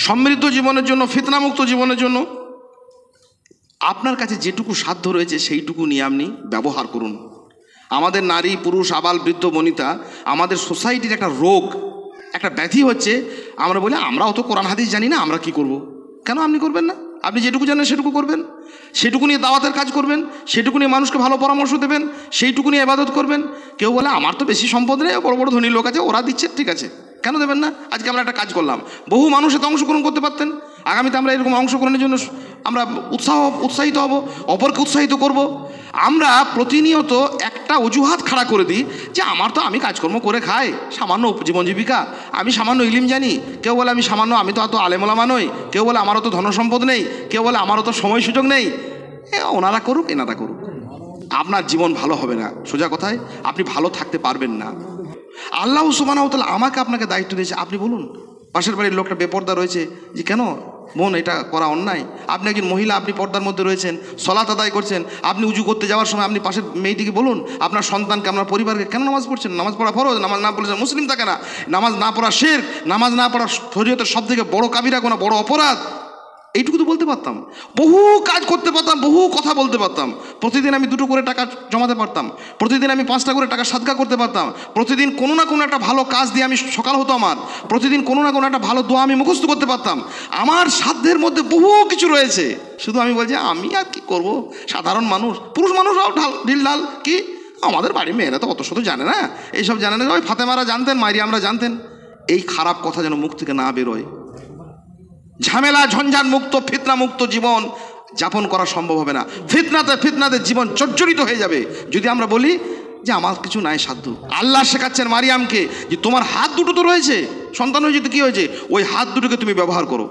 সমৃদ্ধ জীবনের জন্য, ফিতনামুক্ত জীবনের জন্য আপনার কাছে যেটুকু সাধ্য রয়েছে সেইটুকু নিয়ে আপনি ব্যবহার করুন। আমাদের নারী পুরুষ আবাল বৃদ্ধ বনিতা, আমাদের সোসাইটির একটা রোগ, একটা ব্যাধি হচ্ছে, আমরা বলি আমরা অত কোরআন হাদিস জানি না, আমরা কি করব। কেন আপনি করবেন না? আপনি যেটুকু জানেন সেটুকু করবেন, সেটুকু নিয়ে দাওয়াতের কাজ করবেন, সেটুকু নিয়ে মানুষকে ভালো পরামর্শ দেবেন, সেইটুকু নিয়ে ইবাদত করবেন। কেউ বলে আমার তো বেশি সম্পদ নেই, বড় বড় ধনী লোক আছে, ওরা দিচ্ছে, ঠিক আছে, কেন দেবেন না? আজকে আমরা একটা কাজ করলাম, বহু মানুষ এতে অংশগ্রহণ করতে পারতেন। আগামীতে আমরা এরকম অংশগ্রহণের জন্য আমরা উৎসাহিত হব, অপরকে উৎসাহিত করব। আমরা প্রতিনিয়ত একটা অজুহাত খাড়া করে দিই যে আমার তো, আমি কাজকর্ম করে খাই, সামান্য জীবন জীবিকা, আমি সামান্য ইলিম জানি। কেউ বলে আমি সামান্য, আমি তো অত আলেমোলামা নই। কেউ বলে আমারও তো ধনসম্পদ নেই। কেউ বলে আমারও তো সময় সুযোগ নেই। ওনারা করুক, এনারা করুক, আপনার জীবন ভালো হবে না। সোজা কথায় আপনি ভালো থাকতে পারবেন না। আল্লাহ সুবহানাহু ওয়া তাআলা আমাকে আপনাকে দায়িত্ব দিয়েছে, আপনি বলুন। পাশের বাড়ির লোকটা বেপর্দা রয়েছে, যে কেন বোন এটা করা অন্যায়। আপনি একজন মহিলা, আপনি পর্দার মধ্যে রয়েছেন, সলাত আদায় করছেন, আপনি উজু করতে যাওয়ার সময় আপনি পাশের মেয়েটিকে বলুন, আপনার সন্তানকে, আপনার পরিবারকে, কেন নামাজ পড়ছেন? নামাজ পড়া ফরজ, নামাজ না পড়লে মুসলিম থাকে না। নামাজ না পড়া শিরক, নামাজ না পড়া শরীয়তের সবথেকে বড় কাবিরা গুনাহ, বড় অপরাধ। এইটুকু তো বলতে পারতাম, বহু কাজ করতে পারতাম, বহু কথা বলতে পারতাম। প্রতিদিন আমি 2 করে টাকা জমাতে পারতাম, প্রতিদিন আমি 5টা করে টাকা সাদকা করতে পারতাম, প্রতিদিন কোনো না কোনো একটা ভালো কাজ দিয়ে আমি সকাল হতো আমার, প্রতিদিন কোনো না কোনো একটা ভালো দোয়া আমি মুখস্থ করতে পারতাম। আমার সাধ্যের মধ্যে বহু কিছু রয়েছে, শুধু আমি বলছি আমি আর কি করব। সাধারণ মানুষ, পুরুষ মানুষরাও ঢিলঢাল, কি আমাদের বাড়ির মেয়েরা তো অত শত জানে না, এইসব জানে না। ওই ফাতেমারা জানতেন, মারিয়ামরা জানতেন। এই খারাপ কথা যেন মুখ থেকে না বেরোয়। ঝামেলা ঝঞ্ঝাট মুক্ত, ফিতনা মুক্ত জীবন যাপন করা সম্ভব হবে না। ফিতনাতে জীবন জর্জরিত হয়ে যাবে যদি আমরা বলি যে আমার কিছু নাই সাধ্য। আল্লাহ শেখাচ্ছেন মারিয়ামকে যে তোমার হাত দুটো তো রয়েছে, সন্তান হয়েছে তো কি হয়েছে, ওই হাত দুটোকে তুমি ব্যবহার করো।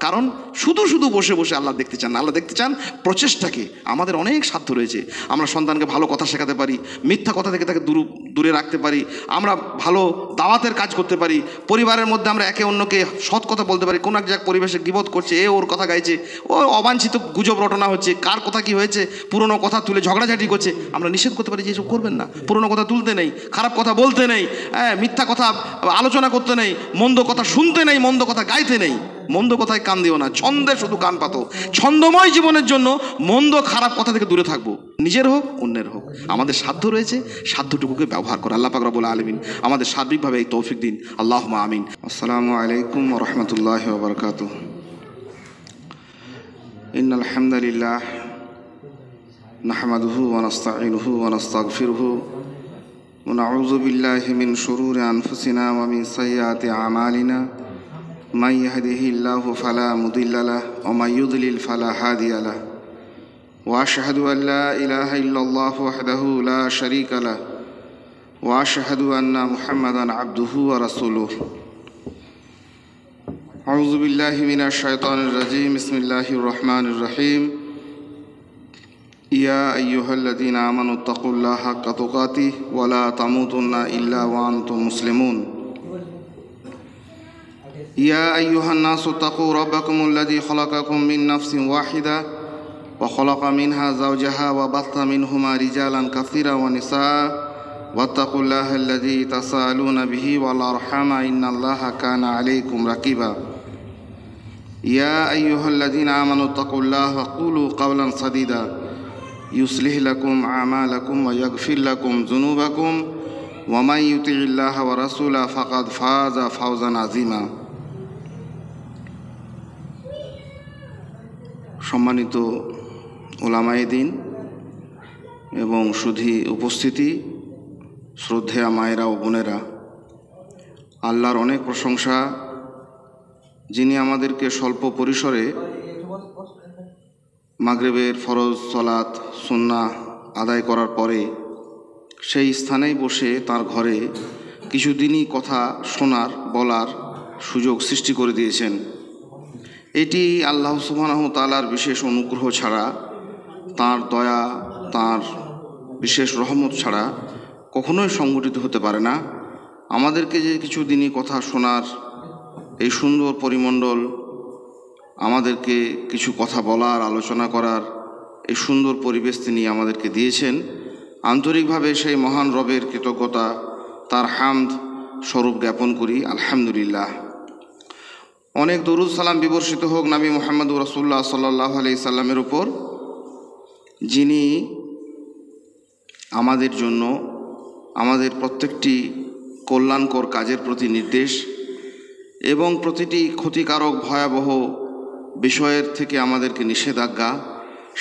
কারণ শুধু শুধু বসে বসে আল্লাহ দেখতে চান না, আল্লাহ দেখতে চান প্রচেষ্টাকে। আমাদের অনেক সাধ্য রয়েছে, আমরা সন্তানকে ভালো কথা শেখাতে পারি, মিথ্যা কথা থেকে তাকে দূরে রাখতে পারি, আমরা ভালো দাওয়াতের কাজ করতে পারি, পরিবারের মধ্যে আমরা একে অন্যকে সৎ কথা বলতে পারি। কোনো এক জায়গায় পরিবেশে গীবত করছে, ওর কথা গাইছে, ও অবাঞ্ছিত গুজব রটনা হচ্ছে, কার কথা কি হয়েছে, পুরনো কথা তুলে ঝগড়াঝাটি করছে, আমরা নিষেধ করতে পারি যে এসব করবেন না, পুরনো কথা তুলতে নেই, খারাপ কথা বলতে নেই, মিথ্যা কথা আলোচনা করতে নেই, মন্দ কথা শুনতে নেই, মন্দ কথা গাইতে নেই। মন্দ কথায় কান দিও না, ছন্দে শুধু কান পাতো। ছন্দময় জীবনের জন্য মন্দ খারাপ কথা থেকে দূরে থাকবো, নিজের হোক অন্যের হোক। আমাদের সাধ্য রয়েছে, সাধ্যটুকুকে ব্যবহার করা। আল্লাহ পাক রব্বুল আলামিন আমাদের সার্বিকভাবে এই তৌফিক দিন, আল্লাহুম্মা আমিন। আসসালামু আলাইকুম ওয়া রাহমাতুল্লাহি ওয়া বারাকাতুহু। ইন্নাল হামদালিল্লাহ নাহমাদুহু ওয়া নাস্তাঈনুহু ওয়া নাস্তাগফিরুহু ওয়া নাউযু বিল্লাহি মিন শুরুরি আনফুসিনা ওয়া মিন সাইয়্যাতি আমালিনা। من يهده الله فلا مضل له ومن يضلل فلا هادي له وأشهد أن لا إله إلا الله وحده لا شريك له وأشهد أن محمدا عبده ورسوله أعوذ بالله من الشيطان الرجيم بسم الله الرحمن الرحيم يا أيها الذين آمنوا اتقوا الله حق تقاته ولا تموتن إلا وأنتم مسلمون يا أيها الناس اتقوا ربكم الذي خلقكم من نفس واحدة وخلق منها زوجها وبث منهما رجالا كثيرا ونساء واتقوا الله الذي تساءلون به والأرحام إن الله كان عليكم رقيبا يا أيها الذين آمنوا اتقوا الله وقولوا قولا سديدا يصلح لكم أعمالكم ويغفر لكم ذنوبكم ومن يطع الله ورسوله فقد فاز فوزا عظيما। সম্মানিত ওলামায়ে দ্বীন এবং সুধী উপস্থিতি, শ্রদ্ধেয়া মায়েরা ও বোনেরা, আল্লাহর অনেক প্রশংসা যিনি আমাদেরকে স্বল্প পরিসরে মাগরিবের ফরজ সালাত সুন্নাহ আদায় করার পরে সেই স্থানেই বসে তার ঘরে কিছুদিনই কথা শোনার বলার সুযোগ সৃষ্টি করে দিয়েছেন। এটি আল্লাহ সুবহানাহু তাআলার বিশেষ অনুগ্রহ ছাড়া, তার দয়া, তার বিশেষ রহমত ছাড়া কখনোই সংগঠিত হতে পারে না। আমাদেরকে যে কিছু দিনই কথা শোনার এই সুন্দর পরিমণ্ডল, আমাদেরকে কিছু কথা বলার, আলোচনা করার এই সুন্দর পরিবেশ তিনি আমাদেরকে দিয়েছেন। আন্তরিকভাবে সেই মহান রবের কৃতজ্ঞতা, তার হামদ স্বরূপ জ্ঞাপন করি, আলহামদুলিল্লাহ। অনেক দরুদ সালাম বিবর্ষিত হোক নবী মুহাম্মদ রাসূলুল্লাহ সাল্লাল্লাহু আলাইহি সাল্লামের উপর, যিনি আমাদের জন্য আমাদের প্রত্যেকটি কল্যাণকর কাজের প্রতি নির্দেশ এবং প্রতিটি ক্ষতিকারক ভয়াবহ বিষয়ের থেকে আমাদেরকে নিষেধাজ্ঞা,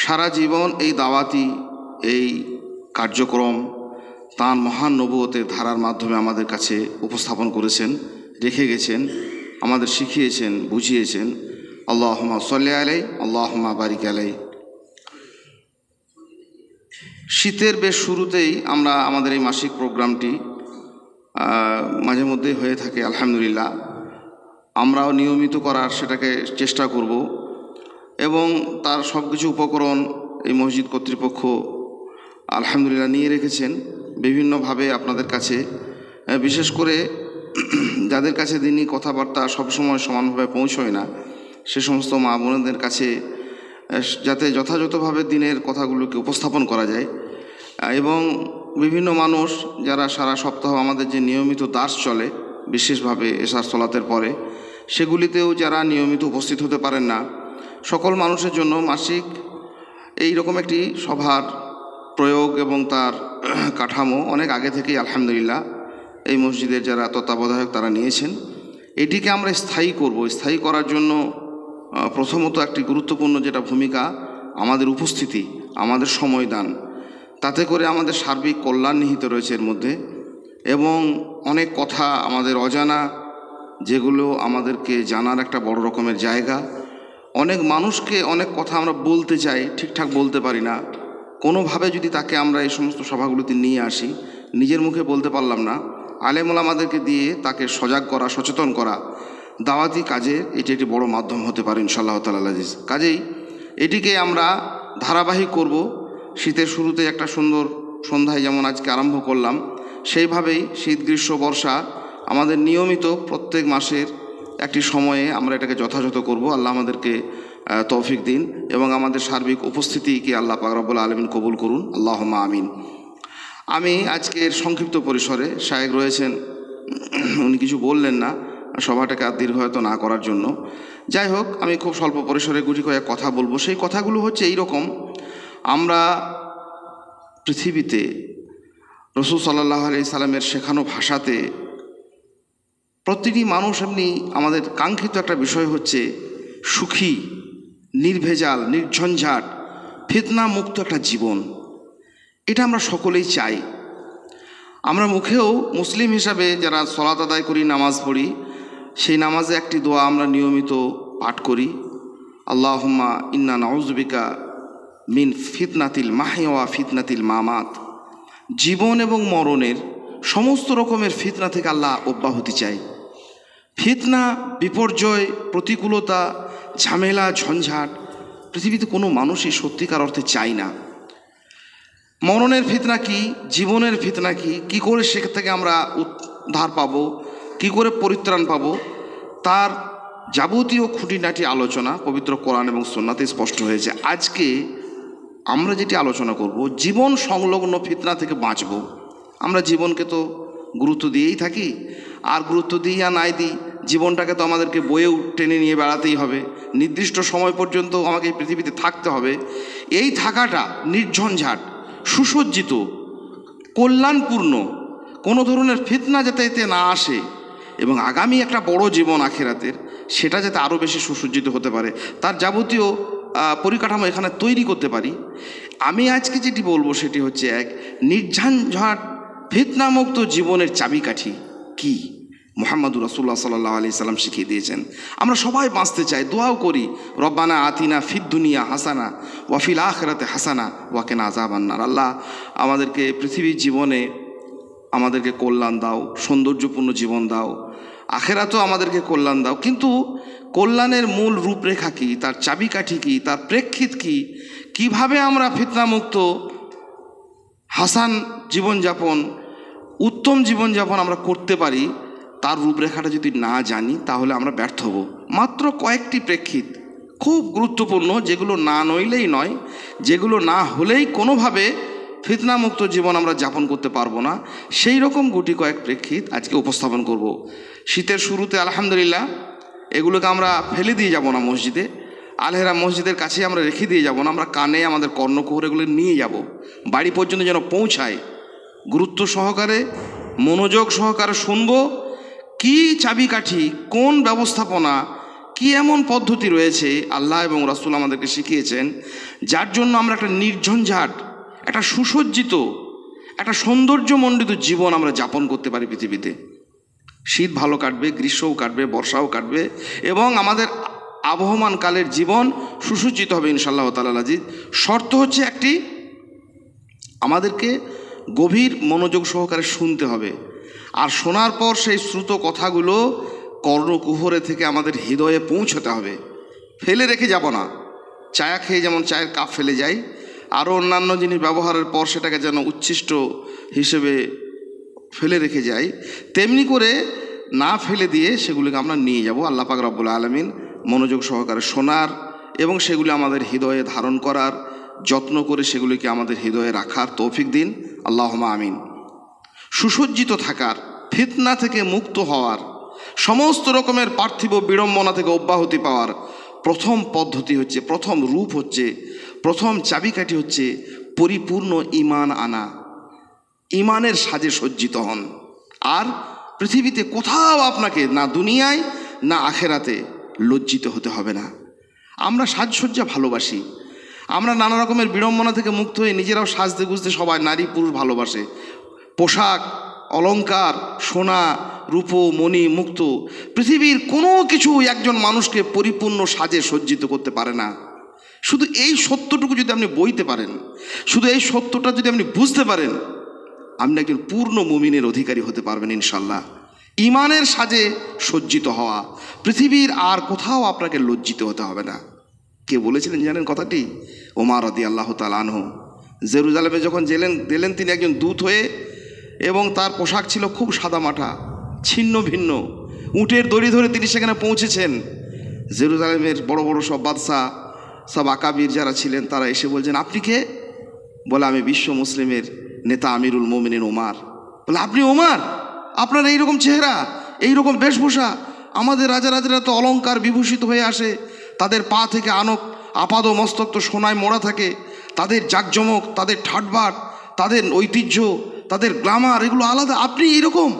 সারা জীবন এই দাওয়াতি এই কার্যক্রম তাঁর মহান নবুয়তের ধারার মাধ্যমে আমাদের কাছে উপস্থাপন করেছেন, রেখে গেছেন, আমাদের শিখিয়েছেন, বুঝিয়েছেন। আল্লাহুম্মা সাল্লি আলাইহি আল্লাহুম্মা বারিক আলাইহি। শীতের বেশ শুরুতেই আমরা আমাদের এই মাসিক প্রোগ্রামটি মাঝে মধ্যেই হয়ে থাকে, আলহামদুলিল্লাহ। আমরাও নিয়মিত করার সেটাকে চেষ্টা করব এবং তার সব কিছু উপকরণ এই মসজিদ কর্তৃপক্ষ আলহামদুলিল্লাহ নিয়ে রেখেছেন বিভিন্নভাবে আপনাদের কাছে, বিশেষ করে যাদের কাছে দিনই কথাবার্তা সবসময় সমানভাবে পৌঁছয় না, সে সমস্ত মা বোনদের কাছে যাতে যথাযথভাবে দিনের কথাগুলোকে উপস্থাপন করা যায়। এবং বিভিন্ন মানুষ যারা সারা সপ্তাহ আমাদের যে নিয়মিত দাস চলে বিশেষভাবে এশার সলাতের পরে, সেগুলিতেও যারা নিয়মিত উপস্থিত হতে পারেন না, সকল মানুষের জন্য মাসিক এই রকম একটি সভার প্রয়োগ এবং তার কাঠামো অনেক আগে থেকেই আলহামদুলিল্লাহ এই মসজিদের যারা তত্ত্বাবধায়ক তারা নিয়েছেন। এটিকে আমরা স্থায়ী করব। স্থায়ী করার জন্য প্রথমত একটি গুরুত্বপূর্ণ যেটা ভূমিকা, আমাদের উপস্থিতি, আমাদের সময় দান। তাতে করে আমাদের সার্বিক কল্যাণ নিহিত রয়েছে এর মধ্যে, এবং অনেক কথা আমাদের অজানা, যেগুলো আমাদেরকে জানার একটা বড় রকমের জায়গা। অনেক মানুষকে অনেক কথা আমরা বলতে চাই, ঠিকঠাক বলতে পারি না। কোনোভাবে যদি তাকে আমরা এই সমস্ত সভাগুলোতে নিয়ে আসি, নিজের মুখে বলতে পারলাম না, আলেম ওলামাদেরকে দিয়ে তাকে সজাগ করা, সচেতন করা, দাওয়াতি কাজে এটি একটি বড় মাধ্যম হতে পারে ইনশাআল্লাহ তাআলা আজিজ। কাজেই এটিকে আমরা ধারাবাহিক করব। শীতের শুরুতে একটা সুন্দর সন্ধ্যায় যেমন আজকে আরম্ভ করলাম, সেইভাবেই শীত গ্রীষ্ম বর্ষা আমাদের নিয়মিত প্রত্যেক মাসের একটি সময়ে আমরা এটাকে যথাযথ করব। আল্লাহ আমাদেরকে তৌফিক দিন এবং আমাদের সার্বিক উপস্থিতিকে আল্লাহ পাক রব্বুল আলামিন কবুল করুন, আল্লাহুম্মা আমিন। আমি আজকের সংক্ষিপ্ত পরিসরে, শায়েখ রয়েছেন, উনি কিছু বললেন না সভাটাকে আর দীর্ঘায়িত না করার জন্য। যাই হোক, আমি খুব স্বল্প পরিসরে গুটি কয়েক কথা বলবো। সেই কথাগুলো হচ্ছে এই রকম, আমরা পৃথিবীতে রাসূল সাল্লাল্লাহু আলাইহি সাল্লামের শেখানো ভাষাতে প্রতিটি মানুষ এমনি আমাদের কাঙ্ক্ষিত একটা বিষয় হচ্ছে সুখী, নির্ভেজাল, নির্ঝঞ্ঝাট, ফিতনা মুক্ত একটা জীবন। এটা আমরা সকলেই চাই। আমরা মুখেও মুসলিম হিসাবে যারা সলাত আদায় করি, নামাজ পড়ি, সেই নামাজে একটি দোয়া আমরা নিয়মিত পাঠ করি, আল্লাহুম্মা ইন্না নাউযু বিকা মিন ফিতনাতিল মাহইয়া ওয়া ফিতনাতিল মামাত। জীবন এবং মরণের সমস্ত রকমের ফিতনা থেকে আল্লাহ অব্যাহতি চাই। ফিতনা, বিপর্যয়, প্রতিকূলতা, ঝামেলা, ঝঞ্ঝাট পৃথিবীতে কোনো মানুষই সত্যিকার অর্থে চায় না। মরণের ফিতনা কি, জীবনের ফিতনা কি, কী করে সেখান থেকে আমরা উদ্ধার পাবো, কী করে পরিত্রাণ পাবো, তার যাবতীয় খুঁটিনাটি আলোচনা পবিত্র কোরআন এবং সুন্নাতে স্পষ্ট হয়েছে। আজকে আমরা যেটি আলোচনা করব, জীবন সংলগ্ন ফিতনা থেকে বাঁচব। আমরা জীবনকে তো গুরুত্ব দিয়েই থাকি, আর গুরুত্ব দিই আর নাই দিই, জীবনটাকে তো আমাদেরকে বয়েও টেনে নিয়ে বেড়াতেই হবে। নির্দিষ্ট সময় পর্যন্ত আমাকে এই পৃথিবীতে থাকতে হবে। এই থাকাটা নির্ঝঞ্ঝাট, সুসজ্জিত, কল্যাণপূর্ণ, কোনো ধরনের ফিতনা যাতে এতে না আসে, এবং আগামী একটা বড় জীবন আখিরাতের, সেটা যাতে আরও বেশি সুসজ্জিত হতে পারে, তার যাবতীয় পরিকাঠামো এখানে তৈরি করতে পারি। আমি আজকে যেটি বলবো সেটি হচ্ছে এক নির্ঝঞ্ঝাট ফিতনামুক্ত জীবনের চাবিকাঠি কি মুহাম্মদুর রাসূলুল্লাহ সাল্লাল্লাহু আলাইহি সাল্লাম শিখিয়ে দিয়েছেন। আমরা সবাই বাঁচতে চাই, দোয়াও করি, রব্বানা আতিনা ফিদ দুনিয়া হাসানা ওয়া ফিল আখিরাতি হাসানা ওয়া কিনা আযাবান নার। আল্লাহ আমাদেরকে পৃথিবীর জীবনে আমাদেরকে কল্যাণ দাও, সৌন্দর্যপূর্ণ জীবন দাও, আখিরাতেও আমাদেরকে কল্যাণ দাও। কিন্তু কল্যাণের মূল রূপরেখা কী, তার চাবিকাঠি কী, তার প্রেক্ষিত কী, কীভাবে আমরা ফিতনামুক্ত হাসান জীবনযাপন, উত্তম জীবনযাপন আমরা করতে পারি, তার রূপরেখাটা যদি না জানি তাহলে আমরা ব্যর্থ হব। মাত্র কয়েকটি প্রেক্ষিত খুব গুরুত্বপূর্ণ, যেগুলো না নইলেই নয়, যেগুলো না হলেই কোনোভাবে ফিতনামুক্ত জীবন আমরা যাপন করতে পারবো না, সেই রকম গুটি কয়েক প্রেক্ষিত আজকে উপস্থাপন করব। শীতের শুরুতে আলহামদুলিল্লাহ এগুলোকে আমরা ফেলে দিয়ে যাব না মসজিদে, আলহেরা মসজিদের কাছে আমরা রেখে দিয়ে যাব না, আমরা কানে আমাদের কর্ণকুহর এগুলো নিয়ে যাব, বাড়ি পর্যন্ত যেন পৌঁছায়। গুরুত্ব সহকারে মনোযোগ সহকারে শুনব কি চাবিকাঠি, কোন ব্যবস্থাপনা, কি এমন পদ্ধতি রয়েছে আল্লাহ এবং রাসূল আমাদেরকে শিখিয়েছেন, যার জন্য আমরা একটা নির্ঝঞ্ঝাট, একটা সুসজ্জিত, একটা সৌন্দর্যমণ্ডিত জীবন আমরা যাপন করতে পারি পৃথিবীতে। শীত ভালো কাটবে, গ্রীষ্মও কাটবে, বর্ষাও কাটবে, এবং আমাদের আবহমান কালের জীবন সুসজ্জিত হবে ইনশাআল্লাহ তাআলা আজিজ। শর্ত হচ্ছে একটি, আমাদেরকে গভীর মনোযোগ সহকারে শুনতে হবে, আর শোনার পর সেই শ্রুত কথাগুলো কর্ণকুহরে থেকে আমাদের হৃদয়ে পৌঁছতে হবে, ফেলে রেখে যাব না। চায়া খেয়ে যেমন চায়ের কাপ ফেলে যায়, আরও অন্যান্য জিনিস ব্যবহারের পর সেটাকে যেন উচ্ছিষ্ট হিসেবে ফেলে রেখে যাই, তেমনি করে না ফেলে দিয়ে সেগুলিকে আমরা নিয়ে যাব। আল্লাহ পাক রব্বুল আলামিন মনোযোগ সহকারে শোনার এবং সেগুলি আমাদের হৃদয়ে ধারণ করার, যত্ন করে সেগুলিকে আমাদের হৃদয়ে রাখার তৌফিক দিন, আল্লাহুম্মা আমিন। সুসজ্জিত থাকার, ফিতনা থেকে মুক্ত হওয়ার, সমস্ত রকমের পার্থিব বিড়ম্বনা থেকে অব্যাহতি পাওয়ার প্রথম পদ্ধতি হচ্ছে, প্রথম রূপ হচ্ছে, প্রথম চাবিকাঠি হচ্ছে পরিপূর্ণ ঈমান আনা। ঈমানের সাজে সজ্জিত হন, আর পৃথিবীতে কোথাও আপনাকে না দুনিয়ায় না আখেরাতে লজ্জিত হতে হবে না। আমরা সাজসজ্জা ভালোবাসি, আমরা নানা রকমের বিড়ম্বনা থেকে মুক্ত হয়ে নিজেরাও সাজতে গুজতে সবাই নারী পুরুষ ভালোবাসে। পোশাক, অলংকার, সোনা, রূপো, মণি, মুক্ত, পৃথিবীর কোনো কিছু একজন মানুষকে পরিপূর্ণ সাজে সজ্জিত করতে পারে না। শুধু এই সত্যটুকু যদি আপনি বইতে পারেন, শুধু এই সত্যটা যদি আপনি বুঝতে পারেন, আপনি একজন পূর্ণ মুমিনের অধিকারী হতে পারবেন ইনশাল্লাহ। ঈমানের সাজে সজ্জিত হওয়া, পৃথিবীর আর কোথাও আপনাকে লজ্জিত হতে হবে না। কে বলেছিলেন জানেন কথাটি? ওমর রাদিয়াল্লাহু তাআলা আনহু জেরুজালেমে যখন গেলেন তিনি একজন দূত হয়ে, এবং তার পোশাক ছিল খুব সাদামাটা, ছিন্ন ভিন্ন, উটের দড়ি ধরে তিনি সেখানে পৌঁছেছেন। জেরুজালেমের বড় বড় সব বাদশাহ, সব আকাবির যারা ছিলেন, তারা এসে বলছেন, আপনি কে? বলে, আমি বিশ্ব মুসলিমের নেতা আমিরুল মুমিনিন ওমর। বলে, আপনি ওমর? আপনার এইরকম চেহারা, এইরকম বেশভূষা? আমাদের রাজারা তো অলংকার বিভূষিত হয়ে আসে, তাদের পা থেকে আপাদ মস্তক তো সোনায় মোড়া থাকে, তাদের জাকজমক, তাদের ঠাটবাট, তাদের ঐতিহ্য, তাদের গ্লামার, এগুলো আলাদা, আপনি এইরকম?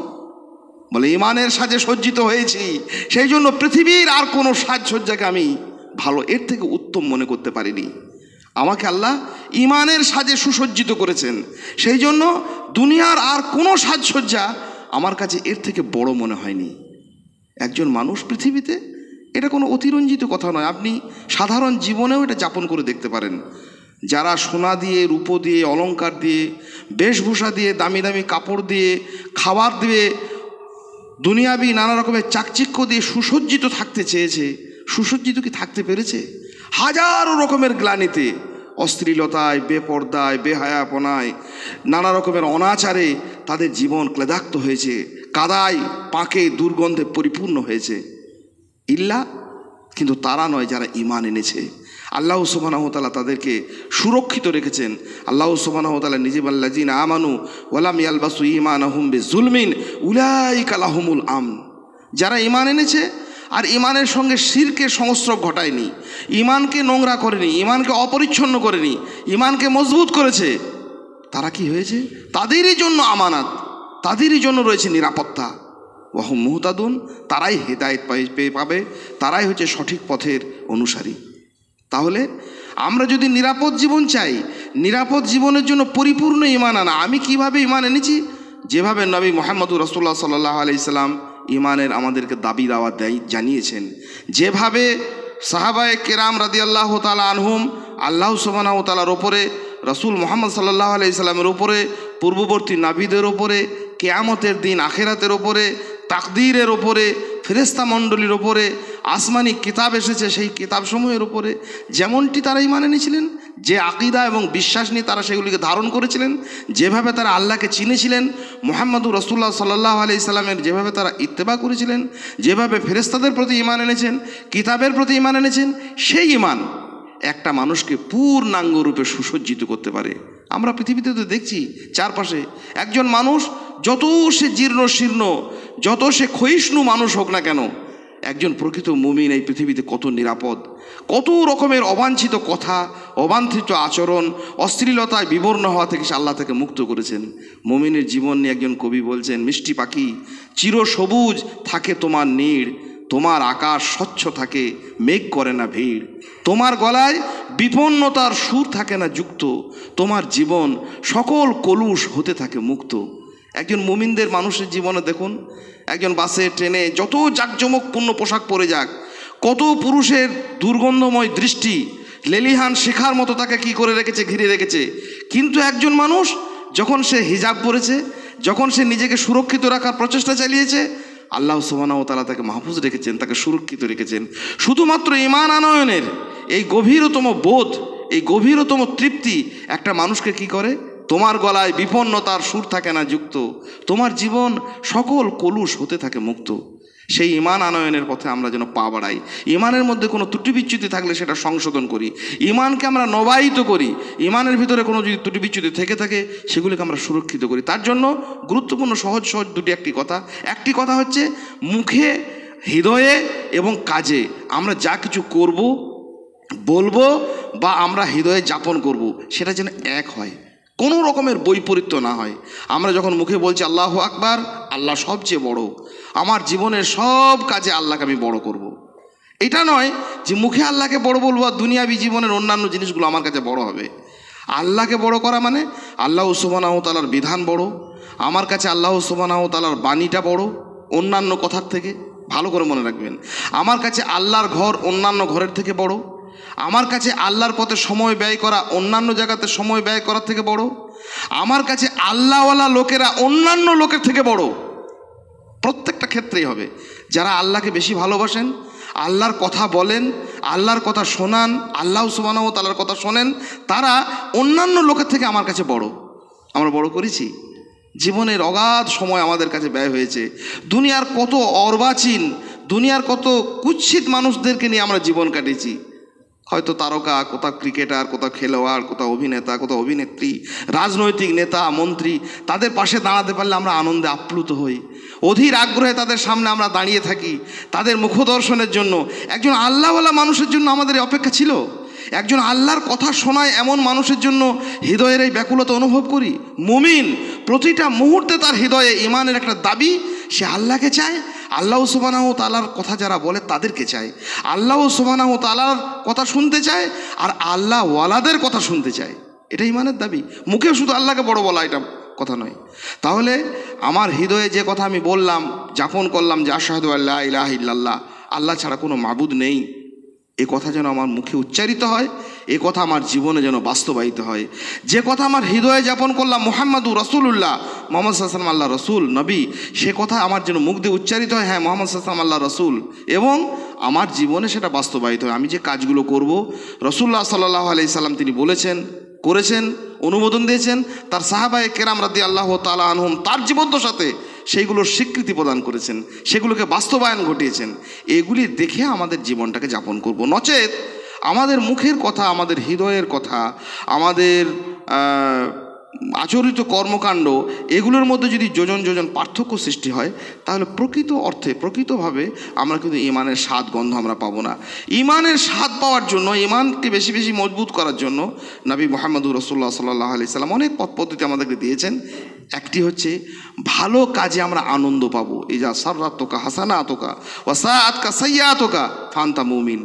বলে, ঈমানের সাজে সজ্জিত হয়েছি, সেই জন্য পৃথিবীর আর কোনো সাজসজ্জাকে আমি ভালো, এর থেকে উত্তম মনে করতে পারিনি। আমাকে আল্লাহ ঈমানের সাজে সুসজ্জিত করেছেন, সেই জন্য দুনিয়ার আর কোনো সাজসজ্জা আমার কাছে এর থেকে বড় মনে হয়নি। একজন মানুষ পৃথিবীতে, এটা কোনো অতিরঞ্জিত কথা নয়, আপনি সাধারণ জীবনেও এটা যাপন করে দেখতে পারেন। যারা সোনা দিয়ে, রূপো দিয়ে, অলংকার দিয়ে, বেশভূষা দিয়ে, দামি দামি কাপড় দিয়ে, খাবার দিয়ে, দুনিয়াবি নানা রকমের চাকচিক্য দিয়ে সুসজ্জিত থাকতে চেয়েছে, সুসজ্জিত কি থাকতে পেরেছে? হাজারো রকমের গ্লানিতে, অশ্লীলতায়, বেপর্দায়, বেহায়াপনায়, নানা রকমের অনাচারে তাদের জীবন ক্লেদাক্ত হয়েছে, কাদায় পাকে দুর্গন্ধে পরিপূর্ণ হয়েছে। কিন্তু তারা নয় যারা ঈমান এনেছে। আল্লাহ সুবহানাহু ওয়া তাআলা তাদেরকে সুরক্ষিত রেখেছেন। আল্লাহ সুবহানাহু ওয়া তাআলা নিজে বললেন, আমানু ওয়ালাম ইয়ালবাসু ঈমানাহুম বিজুলমিন উলাইকা লাহুমুল আমন। যারা ঈমান এনেছে আর ঈমানের সঙ্গে শিরকের সংস্রব ঘটায়নি, ঈমানকে নোংরা করেনি, ঈমানকে অপরিচ্ছন্ন করেনি, ঈমানকে মজবুত করেছে, তারা কি হয়েছে? তাদেরই জন্য আমানাত, তাদেরই জন্য রয়েছে নিরাপত্তা। ওয়াহুম মুহতাদুন, তারাই হেদায়েত পেয়ে পাবে, তারাই হচ্ছে সঠিক পথের অনুসারী। তাহলে আমরা যদি নিরাপদ জীবন চাই, নিরাপদ জীবনের জন্য পরিপূর্ণ ঈমান আনা। আমি কিভাবে ঈমান এনেছি? যেভাবে নবী মুহাম্মদুর রাসূলুল্লাহ সাল্লাল্লাহু আলাইহি সাল্লাম ঈমানের আমাদেরকে দাবি দাওয়াত জানিয়েছেন, যেভাবে সাহাবায়ে কেরাম রাদিয়াল্লাহু তাআলা আনহুম আল্লাহ সুবহানাহু ওয়া তাআলার ওপরে, রাসূল মুহাম্মদ সাল্লাল্লাহু আলাইহি সাল্লামের ওপরে, পূর্ববর্তী নাবিদের ওপরে, কিয়ামতের দিন আখিরাতের ওপরে, তাকদীরের ওপরে, ফেরেশতা মণ্ডলীর ওপরে, আসমানি কিতাব এসেছে সেই কিতাবসমূহের উপরে যেমনটি তারা ঈমান এনেছিলেন, যে আকীদা এবং বিশ্বাস নিয়ে তারা সেগুলিকে ধারণ করেছিলেন, যেভাবে তারা আল্লাহকে চিনেছিলেন, মুহাম্মদুর রাসূলুল্লাহ সাল্লাল্লাহু আলাইহি সাল্লামের যেভাবে তারা ইত্তেবা করেছিলেন, যেভাবে ফেরেশতাদের প্রতি ঈমান এনেছেন, কিতাবের প্রতি ঈমান এনেছেন, সেই ঈমান একটা মানুষকে পূর্ণাঙ্গরূপে সুসজ্জিত করতে পারে। আমরা পৃথিবীতে তো দেখছি চারপাশে, একজন মানুষ যত সে জীর্ণ শীর্ণ, যত সে ক্ষয়িষ্ণু মানুষ হোক না কেন, একজন প্রকৃত মুমিন এই পৃথিবীতে কত নিরাপদ, কত রকমের অবাঞ্ছিত কথা, অবাঞ্ছিত আচরণ, অশ্লীলতায় বিবর্ণ হওয়া থেকে সে আল্লাহ থেকে মুক্ত করেছেন। মুমিনের জীবন নিয়ে একজন কবি বলছেন, মিষ্টি পাখি চির সবুজ থাকে তোমার নীড়, তোমার আকাশ স্বচ্ছ থাকে মেঘ করে না ভিড়, তোমার গলায় বিপন্নতার সুর থাকে না যুক্ত, তোমার জীবন সকল কলুষ হতে থাকে মুক্ত। একজন মুমিনদের মানুষের জীবনে দেখুন, একজন বাসে ট্রেনে যত জাঁকজমকপূর্ণ পোশাক পরে যাক, কত পুরুষের দুর্গন্ধময় দৃষ্টি লেলিহান শেখার মতো তাকে কি করে রেখেছে, ঘিরে রেখেছে, কিন্তু একজন মানুষ যখন সে হিজাব পরেছে, যখন সে নিজেকে সুরক্ষিত রাখার প্রচেষ্টা চালিয়েছে, আল্লাহ সুবহানাহু ওয়া তাআলা তাকে মাহফুজ রেখেছেন, তাকে সুরক্ষিত রেখেছেন। শুধুমাত্র ঈমান আনয়নের এই গভীরতম বোধ, এই গভীরতম তৃপ্তি একটা মানুষকে কি করে, তোমার গলায় বিপন্নতার সুর থাকে না যুক্ত, তোমার জীবন সকল কলুষ হতে থাকে মুক্ত। সেই ঈমান আনয়নের পথে আমরা যেন পা বাড়াই। ঈমানের মধ্যে কোনো ত্রুটি বিচ্যুতি থাকলে সেটা সংশোধন করি, ঈমানকে আমরা নবায়িত করি। ঈমানের ভিতরে কোনো যদি ত্রুটি বিচ্যুতি থেকে থাকে সেগুলিকে আমরা সুরক্ষিত করি। তার জন্য গুরুত্বপূর্ণ সহজ সহজ একটি কথা হচ্ছে, মুখে, হৃদয়ে এবং কাজে আমরা যা কিছু করব, বলবো বা আমরা হৃদয়ে যাপন করব, সেটা যেন এক হয়, কোনো রকমের বৈপরীত্য না হয়। আমরা যখন মুখে বলছি আল্লাহু আকবার, আল্লাহ সবচেয়ে বড়, আমার জীবনের সব কাজে আল্লাহকে আমি বড় করব। এটা নয় যে মুখে আল্লাহকে বড় বলবো আর দুনিয়াবি জীবনের অন্যান্য জিনিসগুলো আমার কাছে বড় হবে। আল্লাহকে বড় করা মানে আল্লাহ সুবহানাহু ওয়া তাআলার বিধান বড়, আমার কাছে আল্লাহ সুবহানাহু ওয়া তাআলার বাণীটা বড় অন্যান্য কথার থেকে। ভালো করে মনে রাখবেন, আমার কাছে আল্লাহর ঘর অন্যান্য ঘরের থেকে বড়, আমার কাছে আল্লাহর পথে সময় ব্যয় করা অন্যান্য জায়গাতে সময় ব্যয় করার থেকে বড়, আমার কাছে আল্লাহওয়ালা লোকেরা অন্যান্য লোকের থেকে বড়। প্রত্যেকটা ক্ষেত্রেই হবে। যারা আল্লাহকে বেশি ভালোবাসেন, আল্লাহর কথা বলেন, আল্লাহর কথা শোনান, আল্লাহ সুবহানাহু ওয়া তাআলার কথা শোনেন, তারা অন্যান্য লোকের থেকে আমার কাছে বড়। আমরা বড় করেছি। জীবনের অগাধ সময় আমাদের কাছে ব্যয় হয়েছে। দুনিয়ার কত অর্বাচীন, দুনিয়ার কত কুৎসিত মানুষদেরকে নিয়ে আমরা জীবন কাটিয়েছি। হয়তো তারকা, কোথাও ক্রিকেটার, কোথাও খেলোয়াড়, কোথাও অভিনেতা, কোথাও অভিনেত্রী, রাজনৈতিক নেতা, মন্ত্রী, তাদের পাশে দাঁড়াতে পারলে আমরা আনন্দে আপ্লুত হই, অধীর আগ্রহে তাদের সামনে আমরা দাঁড়িয়ে থাকি তাদের মুখদর্শনের জন্য। একজন আল্লাহওয়ালা মানুষের জন্য আমাদের এই অপেক্ষা ছিল। একজন আল্লাহর কথা শোনায় এমন মানুষের জন্য হৃদয়ের এই ব্যাকুলতা অনুভব করি। মুমিন প্রতিটা মুহূর্তে তার হৃদয়ে ঈমানের একটা দাবি, সে আল্লাহকে চায়, আল্লাহ সুবহানাহু ওয়া তাআলার কথা যারা বলে তাদেরকে চায়, আল্লাহ সুবহানাহু ওয়া তাআলার কথা শুনতে চায় আর আল্লাহ ওয়ালাদের কথা শুনতে চায়। এটা ঈমানের দাবি। মুখে শুধু আল্লাহকে বড় বলা এটা কথা নয়। তাহলে আমার হৃদয়ে যে কথা আমি বললাম, যাপন করলাম যে আশহাদু আল্লা ইলাহা ইল্লাল্লাহ, আল্লাহ ছাড়া কোনো মাবুদ নেই, এ কথা যেন আমার মুখে উচ্চারিত হয়, এ কথা আমার জীবনে যেন বাস্তবায়িত হয়। যে কথা আমার হৃদয়ে যাপন করলাম মুহাম্মাদুর রাসূলুল্লাহ, মুহাম্মদ সাল্লাল্লাহু আলাইহি ওয়াসাল্লাম আল্লাহ রসুল নবী, সে কথা আমার যেন মুখ দিয়ে উচ্চারিত হয়, হ্যাঁ মুহাম্মদ সাল্লাল্লাহু আলাইহি ওয়াসাল্লাম আল্লাহ রসুল, এবং আমার জীবনে সেটা বাস্তবায়িত হয়। আমি যে কাজগুলো করব, রাসূলুল্লাহ সাল্লাল্লাহু আলাইহি সাল্লাম তিনি বলেছেন, করেছেন, অনুমোদন দিয়েছেন, তার সাহাবায়ে কেরাম রাদিয়াল্লাহু তাআলা আনহুম তার জীবদ্দশাতে সেইগুলোর স্বীকৃতি প্রদান করেছেন, সেগুলোকে বাস্তবায়ন ঘটিয়েছেন। এগুলি দেখে আমাদের জীবনটাকে যাপন করব। নচেত আমাদের মুখের কথা, আমাদের হৃদয়ের কথা, আমাদের আচরিত কর্মকাণ্ড, এগুলোর মধ্যে যদি যোজন যোজন পার্থক্য সৃষ্টি হয়, তাহলে প্রকৃত অর্থে, প্রকৃতভাবে আমরা কিন্তু ঈমানের স্বাদ গন্ধ আমরা পাবো না। ঈমানের স্বাদ পাওয়ার জন্য, ঈমানকে বেশি বেশি মজবুত করার জন্য নবী মুহাম্মদুর রাসূলুল্লাহ সাল্লাল্লাহু আলাইহি সাল্লাম অনেক পথ পদ্ধতি আমাদেরকে দিয়েছেন। একটি হচ্ছে ভালো কাজে আমরা আনন্দ পাবো। ইজা সাররাতুকা হাসানাতুকা ওয়া সাআতকা সাইয়্যাতুকা ফান্তা মুমিন।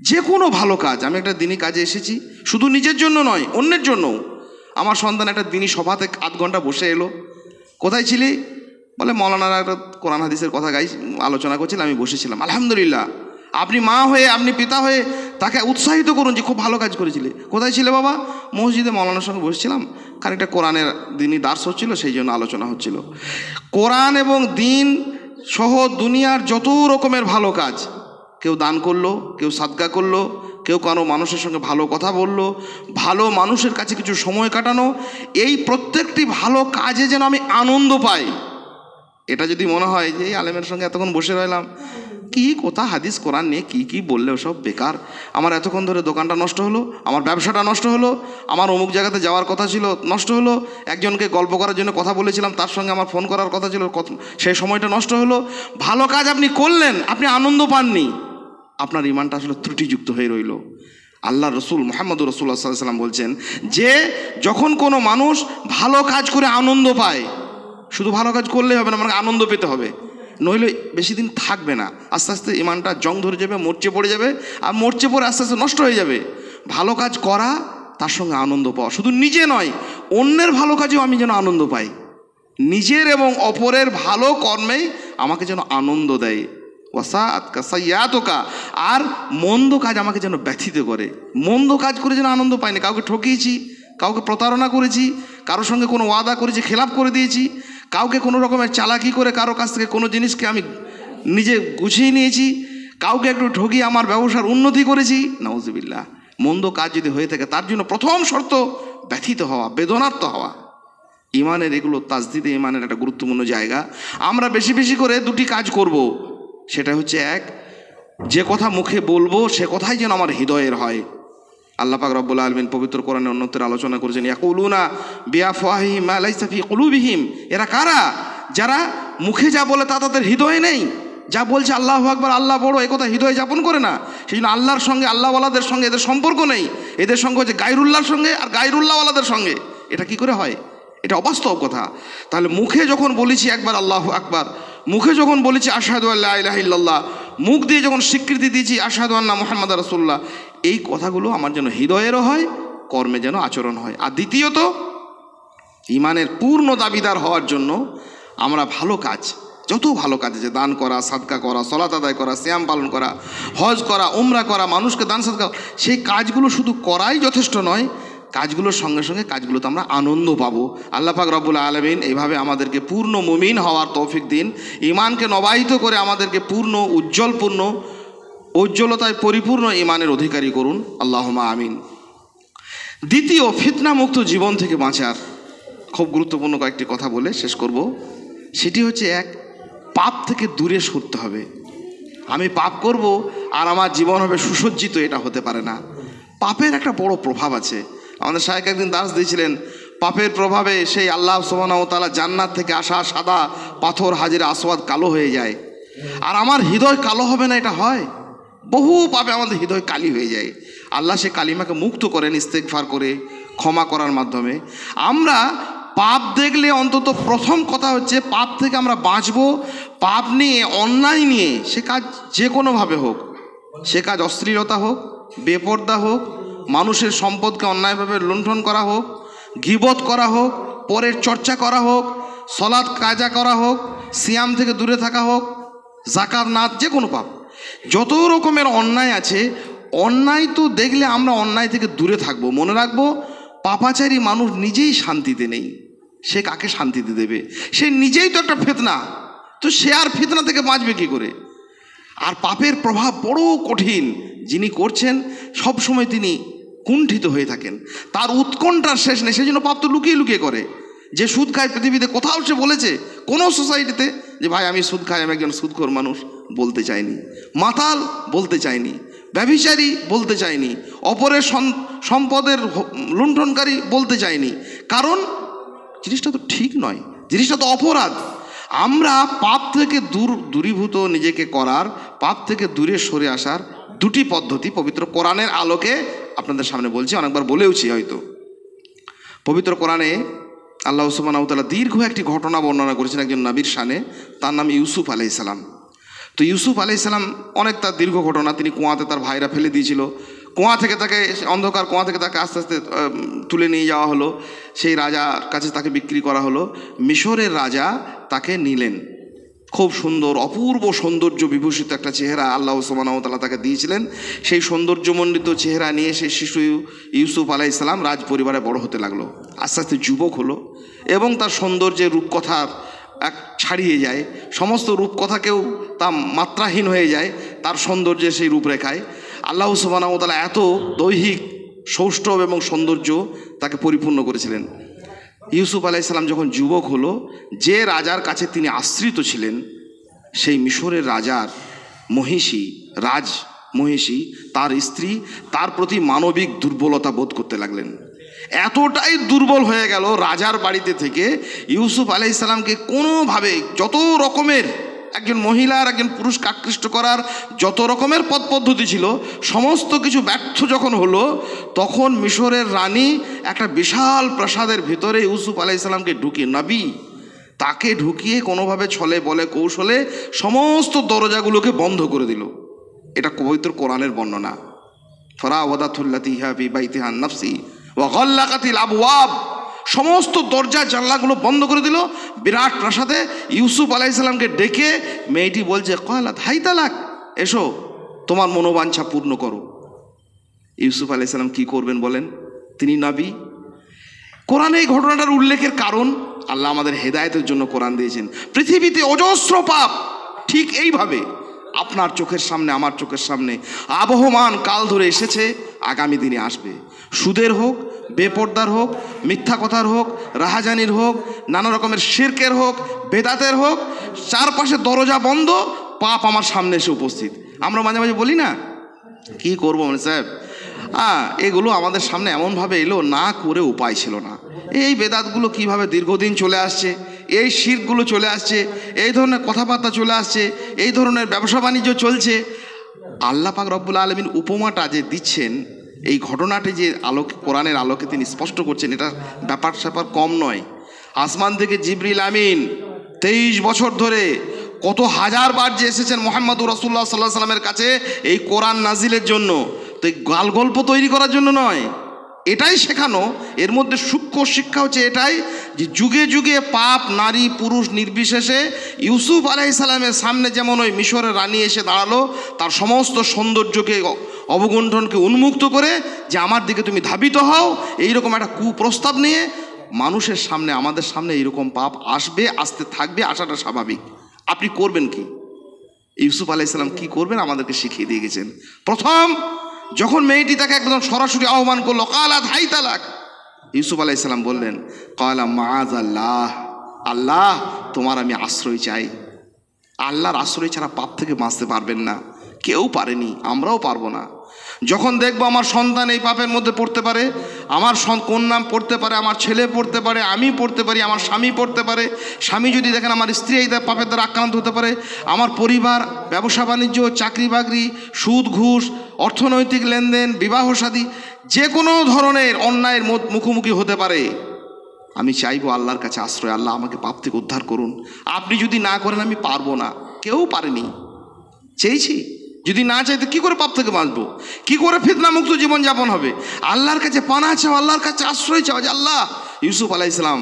যে কোনো ভালো কাজ, আমি একটা দিনই কাজে এসেছি, শুধু নিজের জন্য নয়, অন্যের জন্য। আমার সন্তান একটা দিনই সভাতে 8 ঘন্টা বসে এলো। কোথায় ছিলি? বলে মৌলানারা একটা কোরআন হাদিসের কথা আলোচনা করছিলাম, আমি বসেছিলাম। আলহামদুলিল্লাহ, আপনি মা হয়ে, আপনি পিতা হয়ে তাকে উৎসাহিত করুন যে খুব ভালো কাজ করেছিলে। কোথায় ছিলে বাবা? মসজিদে মৌলানার সঙ্গে বসেছিলাম, খানিকটা কোরআনের দিনই দার্স হচ্ছিল, সেই জন্য আলোচনা হচ্ছিল। কোরআন এবং দিন সহ দুনিয়ার যত রকমের ভালো কাজ, কেউ দান করলো, কেউ সাদকা করলো, কেউ কারো মানুষের সঙ্গে ভালো কথা বললো, ভালো মানুষের কাছে কিছু সময় কাটানো, এই প্রত্যেকটি ভালো কাজে যেন আমি আনন্দ পাই। এটা যদি মনে হয় যে এই আলেমের সঙ্গে এতক্ষণ বসে রইলাম, কি কথা হাদিস কোরআন নিয়ে কি বললে সব বেকার। আমার এতক্ষণ ধরে দোকানটা নষ্ট হলো, আমার ব্যবসাটা নষ্ট হলো, আমার অমুক জায়গাতে যাওয়ার কথা ছিল নষ্ট হলো, একজনকে গল্প করার জন্য কথা বলেছিলাম তার সঙ্গে আমার ফোন করার কথা ছিল সেই সময়টা নষ্ট হলো। ভালো কাজ আপনি করলেন, আপনি আনন্দ পাননি, আপনার ইমানটা আসলে ত্রুটিযুক্ত হয়ে রইল। আল্লাহ রসুল মুহাম্মদুর রাসূলুল্লাহ সাল্লাল্লাহু আলাইহি ওয়াসাল্লাম বলছেন যে যখন কোনো মানুষ ভালো কাজ করে আনন্দ পায়, শুধু ভালো কাজ করলেই হবে না, মানে আনন্দ পেতে হবে, নইলে বেশি দিন থাকবে না, আস্তে আস্তে ইমানটা জং ধরে যাবে, মরচে পড়ে যাবে, আর মরচে পড়ে আস্তে আস্তে নষ্ট হয়ে যাবে। ভালো কাজ করা, তার সঙ্গে আনন্দ পাওয়া, শুধু নিজে নয় অন্যের ভালো কাজেও আমি যেন আনন্দ পাই, নিজের এবং অপরের ভালো কর্মেই আমাকে যেন আনন্দ দেয়। ওয়াসাআতকা সাইয়্যাতুকা, আর মন্দ কাজ আমাকে যেন ব্যথিত করে, মন্দ কাজ করে যেন আনন্দ পাই না। কাউকে ঠকিয়েছি, কাউকে প্রতারণা করেছি, কারোর সঙ্গে কোনো ওয়াদা করেছি খেলাপ করে দিয়েছি, কাউকে কোনো রকমের চালাকি করে কারো কাছ থেকে কোনো জিনিসকে আমি নিজে গুছিয়ে নিয়েছি, কাউকে একটু ঠকিয়ে আমার ব্যবসার উন্নতি করেছি, নাউজুবিল্লাহ। মন্দ কাজ যদি হয়ে থাকে তার জন্য প্রথম শর্ত ব্যথিত হওয়া, বেদনার্ত হওয়া। ইমানের এগুলো তাজদিদে ইমানের একটা গুরুত্বপূর্ণ জায়গা। আমরা বেশি বেশি করে দুটি কাজ করব, সেটা হচ্ছে এক, যে কথা মুখে বলবো সে কথাই যেন আমার হৃদয়ের হয়। আল্লাহ পাক রব্বুল আলামিন পবিত্র কোরআনে অন্যত্র আলোচনা করেছেন, ইয়াকুলুনা বিআফওয়াহিহিম মা লাইসা ফি কুলুবিহিম, এরা কারা? যারা মুখে যা বলে তা তাদের হৃদয়ে নেই, যা বলছে আল্লাহু আকবার আল্লাহ বড় এই কথা হৃদয়ে যাপন করে না। সেই জন্য আল্লাহর সঙ্গে আল্লাহওয়ালাদের সঙ্গে এদের সম্পর্ক নেই, এদের সঙ্গে হচ্ছে গায়রুল্লাহর সঙ্গে আর গায়রুল্লাহওয়ালাদের সঙ্গে। এটা কি করে হয়? এটা অবাস্তব কথা। তাহলে মুখে যখন বলেছি একবার আল্লাহু আকবার, মুখে যখন বলেছি আশহাদু আল্লা ইলাহা ইল্লাল্লাহ, মুখ দিয়ে যখন স্বীকৃতি দিয়েছি আশহাদু আন্না মুহাম্মাদুর রাসূলুল্লাহ, এই কথাগুলো আমার যেন হৃদয়েরও হয়, কর্মে যেন আচরণ হয়। আর দ্বিতীয়ত, ইমানের পূর্ণ দাবিদার হওয়ার জন্য আমরা ভালো কাজ, যত ভালো কাজ আছে, দান করা, সাদকা করা, সালাত আদায় করা, সিয়াম পালন করা, হজ করা, উমরা করা, মানুষকে দান সাদকা, সেই কাজগুলো শুধু করাই যথেষ্ট নয়, কাজগুলোর সঙ্গে সঙ্গে কাজগুলোতে আমরা আনন্দ পাবো। আল্লাহ পাক রব্বুল আলামিন এইভাবে আমাদেরকে পূর্ণ মুমিন হওয়ার তৌফিক দিন, ইমানকে নবায়িত করে আমাদেরকে পূর্ণ উজ্জ্বলতায় পরিপূর্ণ ইমানের অধিকারী করুন, আল্লাহুম্মা আমিন। দ্বিতীয়, ফিতনামুক্ত জীবন থেকে বাঁচার খুব গুরুত্বপূর্ণ কয়েকটি কথা বলে শেষ করব। সেটি হচ্ছে এক, পাপ থেকে দূরে সরতে হবে। আমি পাপ করব আর আমার জীবন হবে সুসজ্জিত, এটা হতে পারে না। পাপের একটা বড় প্রভাব আছে। আমাদের শায়েখ একদিন দাস দিয়েছিলেন, পাপের প্রভাবে সেই আল্লাহ সুবহানাহু ওয়া তাআলা জান্নাত থেকে আসা সাদা পাথর হাজিরে আসওয়াদ কালো হয়ে যায়। আর আমার হৃদয় কালো হবে না, এটা হয়? বহু পাপে আমাদের হৃদয় কালি হয়ে যায়। আল্লাহ সে কালিমাকে মুক্ত করেন ইস্তেগফার করে, ক্ষমা করার মাধ্যমে। আমরা পাপ দেখলে অন্তত প্রথম কথা হচ্ছে পাপ থেকে আমরা বাঁচব। পাপ নিয়ে, অন্যায় নিয়ে, সে কাজ যে কোনোভাবে হোক, সে কাজ অশ্লীলতা হোক, বেপর্দা হোক, মানুষের সম্পদকে অন্যায়ভাবে লুণ্ঠন করা হোক, গীবত করা হোক, পরের চর্চা করা হোক, সলাৎ কাজা করা হোক, সিয়াম থেকে দূরে থাকা হোক, যাকাত না, যে কোনো পাপ, যত রকমের অন্যায় আছে, অন্যায় তো দেখলে আমরা অন্যায় থেকে দূরে থাকবো। মনে রাখবো, পাপাচারী মানুষ নিজেই শান্তিতে নেই, সে কাকে শান্তিতে দেবে? সে নিজেই তো একটা ফিতনা, তো সে আর ফিতনা থেকে বাঁচবে কী করে? আর পাপের প্রভাব বড় কঠিন। যিনি করছেন সবসময় তিনি কুণ্ঠিত হয়ে থাকেন, তার উৎকণ্ঠার শেষ নেই, সেই জন্য পাপ তো লুকিয়ে লুকিয়ে করে। যে সুদ খায় পৃথিবীতে কোথাও সে বলেছে কোনো সোসাইটিতে যে ভাই আমি সুদ খাই, আমি একজন সুদখোর মানুষ, বলতে চাইনি। মাতাল বলতে চাইনি, ব্যভিচারী বলতে চাইনি, অপরের সম্পদের লুণ্ঠনকারী বলতে চাইনি, কারণ জিনিসটা তো ঠিক নয়, জিনিসটা তো অপরাধ। আমরা পাপ থেকে দূরীভূত নিজেকে করার, পাপ থেকে দূরে সরে আসার দুটি পদ্ধতি পবিত্র কোরআনের আলোকে আপনাদের সামনে বলছি, অনেকবার বলেওছি হয়তো। পবিত্র কোরআনে আল্লাহ সুবহানাহু ওয়া তাআলা দীর্ঘ একটি ঘটনা বর্ণনা করেছেন একজন নবীর শানে, তার নাম ইউসুফ আলাইহিস সালাম। তো ইউসুফ আলাইহিস সালাম, অনেক তার দীর্ঘ ঘটনা। তিনি কুয়াতে তার ভাইরা ফেলে দিয়েছিল, কুয়া থেকে তাকে, অন্ধকার কুয়া থেকে তাকে আস্তে আস্তে তুলে নিয়ে যাওয়া হলো, সেই রাজার কাছে তাকে বিক্রি করা হলো। মিশরের রাজা তাকে নিলেন। খুব সুন্দর, অপূর্ব সৌন্দর্য বিভূষিত একটা চেহারা আল্লাহ সুবহানাহু ওয়া তাআলা তাকে দিয়েছিলেন। সেই সৌন্দর্যমণ্ডিত চেহারা নিয়ে সেই শিশু ইউসুফ আলাইহিস সালাম রাজ পরিবারে বড় হতে লাগলো। আস্তে আস্তে যুবক হলো এবং তার সৌন্দর্যের রূপকথার এক ছাড়িয়ে যায়, সমস্ত রূপকথাকেও তা মাত্রাহীন হয়ে যায় তার সৌন্দর্যের সেই রূপরেখায়। আল্লাহ সুবহানাহু ওয়া তাআলা এত দৈহিক সৌষ্ঠব এবং সৌন্দর্য তাকে পরিপূর্ণ করেছিলেন। ইউসুফ আলাইহিস সালাম যখন যুবক হলো, যে রাজার কাছে তিনি আশ্রিত ছিলেন, সেই মিশরের রাজার মহিষী, রাজ মহিষী, তার স্ত্রী তার প্রতি মানবিক দুর্বলতা বোধ করতে লাগলেন। এতটাই দুর্বল হয়ে গেল, রাজার বাড়িতে থেকে ইউসুফ আলাইহিস সালামকে কোনোভাবে যত রকমের একজন মহিলা আর একজন পুরুষকে আকৃষ্ট করার যত রকমের পথ পদ্ধতি ছিল, সমস্ত কিছু ব্যর্থ যখন হলো, তখন মিশরের রানী একটা বিশাল প্রাসাদের ভিতরে ইউসুফ আলাইহিস সালামকে ঢুকিয়ে, নবী তাকে ঢুকিয়ে কোনোভাবে ছলে বলে কৌশলে সমস্ত দরজাগুলোকে বন্ধ করে দিল। এটা পবিত্র কোরআনের বর্ণনা। ফারাওয়াদাতুল্লাতী হিয়া ফী বাইতিহা আন নাফসি ওয়া গাল্লাকাতিল আবওয়াব, সমস্ত দরজা জানলাগুলো বন্ধ করে দিল। বিরাট প্রাসাদে ইউসুফ আলাইহিস সালামকে ডেকে মেয়েটি বলছে, ক্বালাত হাইতা লাক, এসো তোমার মনোবাঞ্ছা পূর্ণ করো। ইউসুফ আলাইহিস সালাম কি করবেন বলেন? তিনি নবী। কোরআনে এই ঘটনাটার উল্লেখের কারণ, আল্লাহ আমাদের হেদায়েতের জন্য কোরআন দিয়েছেন। পৃথিবীতে অজস্র পাপ ঠিক এইভাবে আপনার চোখের সামনে, আমার চোখের সামনে আবহমান কাল ধরে এসেছে, আগামী দিনে আসবে। সুদের হোক, বেপর্দার হোক, মিথ্যা কথার হোক, রাহাজানির হোক, নানা রকমের শিরকের হোক, বেদাতের হোক, চারপাশে দরজা বন্ধ, পাপ আমার সামনে এসে উপস্থিত। আমরা মাঝে মাঝে বলি না, কি করবো মানে সাহেব, এগুলো আমাদের সামনে এমনভাবে এলো, না করে উপায় ছিল না। এই বেদাতগুলো কিভাবে দীর্ঘদিন চলে আসছে, এই শিরকগুলো চলে আসছে, এই ধরনের কথাবার্তা চলে আসছে, এই ধরনের ব্যবসা বাণিজ্য চলছে। আল্লাহ পাক রব্বুল আলামিন উপমাটা যে দিচ্ছেন, এই ঘটনাটি যে আলোকে, কোরআনের আলোকে তিনি স্পষ্ট করছেন, এটা ব্যাপার স্যাপার কম নয়। আসমান থেকে জিবরিল আমিন 23 বছর ধরে কত হাজার বার যে এসেছেন মুহাম্মদুর রাসূলুল্লাহ সাল্লাল্লাহু আলাইহি ওয়াসাল্লামের কাছে এই কোরআন নাজিলের জন্য, তো এই গাল গল্প তৈরি করার জন্য নয়। এটাই শেখানো, এর মধ্যে সূক্ষ্ম শিক্ষা হচ্ছে এটাই যে যুগে যুগে পাপ নারী পুরুষ নির্বিশেষে ইউসুফ আলাইহিস সালামের সামনে যেমন ওই মিশরের রানী এসে দাঁড়ালো, তার সমস্ত সৌন্দর্যকে, অবগুণ্ঠনকে উন্মুক্ত করে যে আমার দিকে তুমি ধাবিত হও, এইরকম একটা কুপ্রস্তাব নিয়ে মানুষের সামনে, আমাদের সামনে এইরকম পাপ আসবে, আসতে থাকবে, আসাটা স্বাভাবিক। আপনি করবেন কি? ইউসুফ আলাইহিস সালাম কি করবেন আমাদেরকে শিখিয়ে দিয়ে গেছেন। প্রথম যখন মেয়েটি তাকে একদম সরাসরি আহ্বান করলো, ক্বালাত হাইতা লাক, ইউসুফ আলাইহিস সালাম বললেন, ক্বালা মাআযাল্লাহ, আল্লাহ তোমার আমি আশ্রয় চাই। আল্লাহর আশ্রয় ছাড়া পাপ থেকে বাঁচতে পারবেন না, কেউ পারেনি, আমরাও পারবো না। যখন দেখবো আমার সন্তান এই পাপের মধ্যে পড়তে পারে, আমার কন্যা পড়তে পারে, আমার ছেলে পড়তে পারে, আমি পড়তে পারি, আমার স্বামী পড়তে পারে, স্বামী যদি দেখেন আমার স্ত্রী এই পাপের দ্বারা আক্রান্ত হতে পারে, আমার পরিবার, ব্যবসা বাণিজ্য, চাকরি বাকরি, সুদ ঘুষ, অর্থনৈতিক লেনদেন, বিবাহ শাদী, যে কোনো ধরনের অন্যায়ের মুখোমুখি হতে পারে, আমি চাইবো আল্লাহর কাছে আশ্রয়, আল্লাহ আমাকে পাপ থেকে উদ্ধার করুন। আপনি যদি না করেন আমি পারবো না, কেউ পারেনি, চেয়েছি। যদি না চাইতে কি করে পাপ থেকে বাঁচবো, কি করে ফিতনামুক্ত জীবনযাপন হবে? আল্লাহর কাছে পানা চাও, আল্লাহর কাছে আশ্রয় চাও যে আল্লাহ। ইউসুফ আলাইহিস সালাম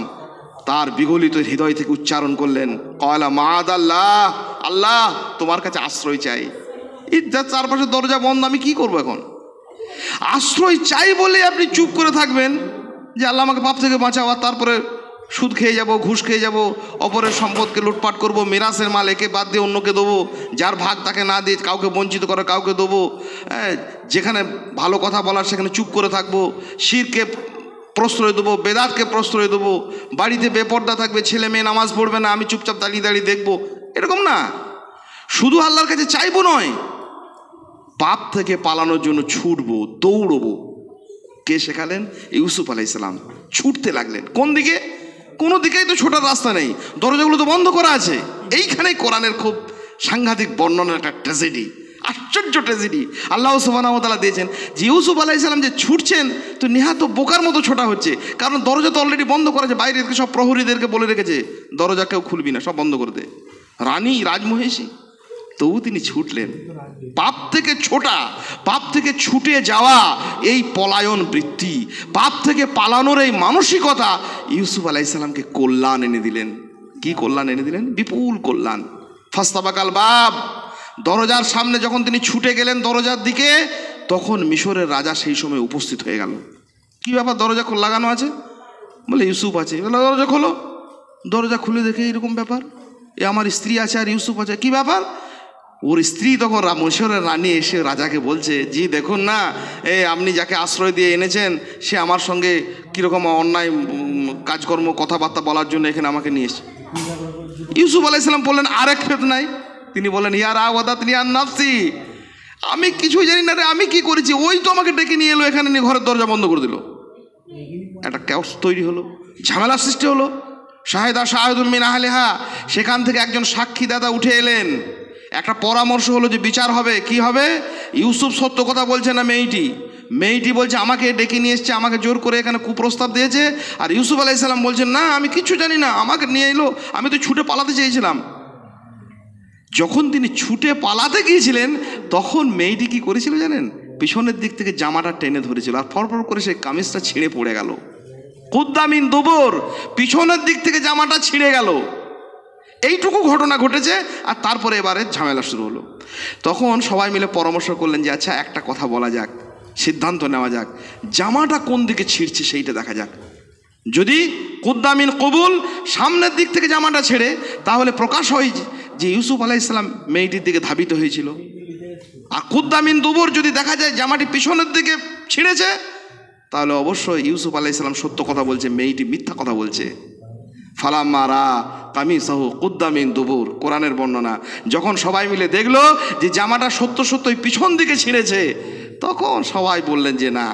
তার বিগলিত হৃদয় থেকে উচ্চারণ করলেন, ক্বালা মাআযাল্লাহ, আল্লাহ তোমার কাছে আশ্রয় চাই। এই চারপাশে দরজা বন্ধ, আমি কি করবো এখন? আশ্রয় চাই বলে আপনি চুপ করে থাকবেন যে আল্লাহ আমাকে পাপ থেকে বাঁচাও, আর তারপরে সুদ খেয়ে যাব, ঘুষ খেয়ে যাব, অপরের সম্পদকে লুটপাট করব, মিরাসের মাল একে বাদ দিয়ে অন্যকে দেবো, যার ভাগ তাকে না দিয়ে কাউকে বঞ্চিত করে কাউকে দেবো, যেখানে ভালো কথা বলার সেখানে চুপ করে থাকবো, শিরকে প্রশ্রয় দেবো, বেদাতকে প্রশ্রয় দেবো, বাড়িতে বেপর্দা থাকবে, ছেলে মেয়ে নামাজ পড়বে না, আমি চুপচাপ দাঁড়িয়ে দাঁড়িয়ে দেখবো, এরকম না। শুধু আল্লাহর কাছে চাইবো নয়, পাপ থেকে পালানোর জন্য ছুটবো, দৌড়বো। কে শেখালেন? ইউসুফ আলাইহিস সালাম। ছুটতে লাগলেন কোন দিকে? কোনো দিকেই তো ছোটার রাস্তা নেই, দরজাগুলো তো বন্ধ করা আছে। এইখানেই কোরআনের খুব সাংঘাতিক বর্ণনার একটা ট্র্যাজেডি, আশ্চর্য ট্র্যাজেডি আল্লাহ সুবহানাহু ওয়া তাআলা দিয়েছেন যে ইউসুফ আলাইহিস সালাম যে ছুটছেন, তো নেহাত বোকার মতো ছোটা হচ্ছে, কারণ দরজা তো অলরেডি বন্ধ করা আছে। বাইরে সব প্রহরীদেরকে বলে রেখেছে দরজা কেউ খুলবি না, সব বন্ধ করে দে। রানী, রাজমহিষী, তবু তিনি ছুটলেন। পাপ থেকে ছোটা, পাপ থেকে ছুটে যাওয়া, এই পলায়ন বৃত্তি, পাপ থেকে পালানোর এই মানসিকতা ইউসুফ আলাইহিস সালামকে কল্যাণ এনে দিলেন। কি কল্যাণ এনে দিলেন? বিপুল কল্যাণ। ফাস্তাবাকাল বাব, দরজার সামনে যখন তিনি ছুটে গেলেন দরজার দিকে, তখন মিশরের রাজা সেই সময় উপস্থিত হয়ে গেল। কি ব্যাপার, দরজা লাগানো আছে? বলে ইউসুফ আছে। দরজা খোলো। দরজা খুলে দেখে এরকম ব্যাপার, এ আমার স্ত্রী আছে আর ইউসুফ আছে, কি ব্যাপার? ওর স্ত্রী তখন মিশরের রানী এসে রাজাকে বলছে, জি দেখুন না, আপনি যাকে আশ্রয় দিয়ে এনেছেন সে আমার সঙ্গে কীরকম অন্যায় কাজকর্ম কথাবার্তা বলার জন্য এখানে আমাকে নিয়ে এসে। ইউসুফ আলাইহিস সালাম বললেন, আরেক ফিতনায় তিনি বলেন ইয়া রাওয়াদাতনি আন নাফসি, আমি কিছুই জানি না রে, আমি কি করেছি? ওই তো আমাকে ডেকে নিয়ে এলো, এখানে নিয়ে ঘরের দরজা বন্ধ করে দিল। একটা ক্যাওস তৈরি হলো, ঝামেলার সৃষ্টি হলো। শাহেদা শাহেদুম মিন আহলিহা, সেখান থেকে একজন সাক্ষী দাদা উঠে এলেন। একটা পরামর্শ হলো যে বিচার হবে, কি হবে? ইউসুফ সত্য কথা বলছে না মেয়েটি বলছে আমাকে ডেকে নিয়ে এসছে, আমাকে জোর করে এখানে কুপ্রস্তাব দিয়েছে। আর ইউসুফ আলাইহিস সালাম বলছেন না, আমি কিচ্ছু জানি না, আমাকে নিয়ে এলো, আমি তো ছুটে পালাতে চেয়েছিলাম। যখন তিনি ছুটে পালাতে গিয়েছিলেন তখন মেয়েটি কি করেছিল জানেন? পিছনের দিক থেকে জামাটা টেনে ধরেছিল, আর ফরফর করে সেই কামিজটা ছিঁড়ে পড়ে গেল। কুদ্দামিন দুবুর, পিছনের দিক থেকে জামাটা ছিঁড়ে গেল। এইটুকু ঘটনা ঘটেছে, আর তারপরে এবারে ঝামেলা শুরু হলো। তখন সবাই মিলে পরামর্শ করলেন যে আচ্ছা একটা কথা বলা যাক, সিদ্ধান্ত নেওয়া যাক, জামাটা কোন দিকে ছিঁড়ছে সেইটা দেখা যাক। যদি কুদ্দামিন কবুল, সামনের দিক থেকে জামাটা ছেড়ে, তাহলে প্রকাশ হয় যে ইউসুফ আলাইহিস সালাম মেয়েটির দিকে ধাবিত হয়েছিল। আর কুদ্দামিন দুবুর, যদি দেখা যায় জামাটি পিছনের দিকে ছিঁড়েছে, তাহলে অবশ্যই ইউসুফ আলাইহিস সালাম সত্য কথা বলছে, মেয়েটি মিথ্যা কথা বলছে। ফালাম্মা রা কামিসাহু কুদ্দামিন দুবুর, কোরআনের বর্ণনা। যখন সবাই মিলে দেখলো যে জামাটা সত্যই পিছন দিকে ছিঁড়েছে, তখন সবাই বললেন যে না,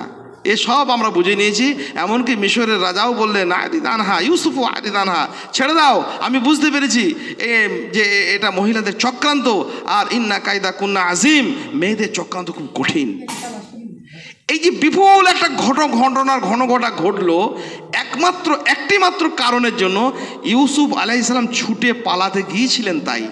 এসব আমরা বুঝে নিয়েছি। এমনকি মিশরের রাজাও বললেন আদিদ আনহা ইউসুফ আদিদ আনহা, ছেড়ে দাও, আমি বুঝতে পেরেছি যে এটা মহিলাদের চক্রান্ত, আর ইন্না কায়দা কুন্না আজিম, মেয়েদের চক্রান্ত খুব কঠিন। এই যে বিপুল একটা ঘটনার ঘটা ঘটলো একটি মাত্র কারণের জন্য, ইউসুফ আলাইহিস সালাম ছুটে পালাতে গিয়েছিলেন। তাই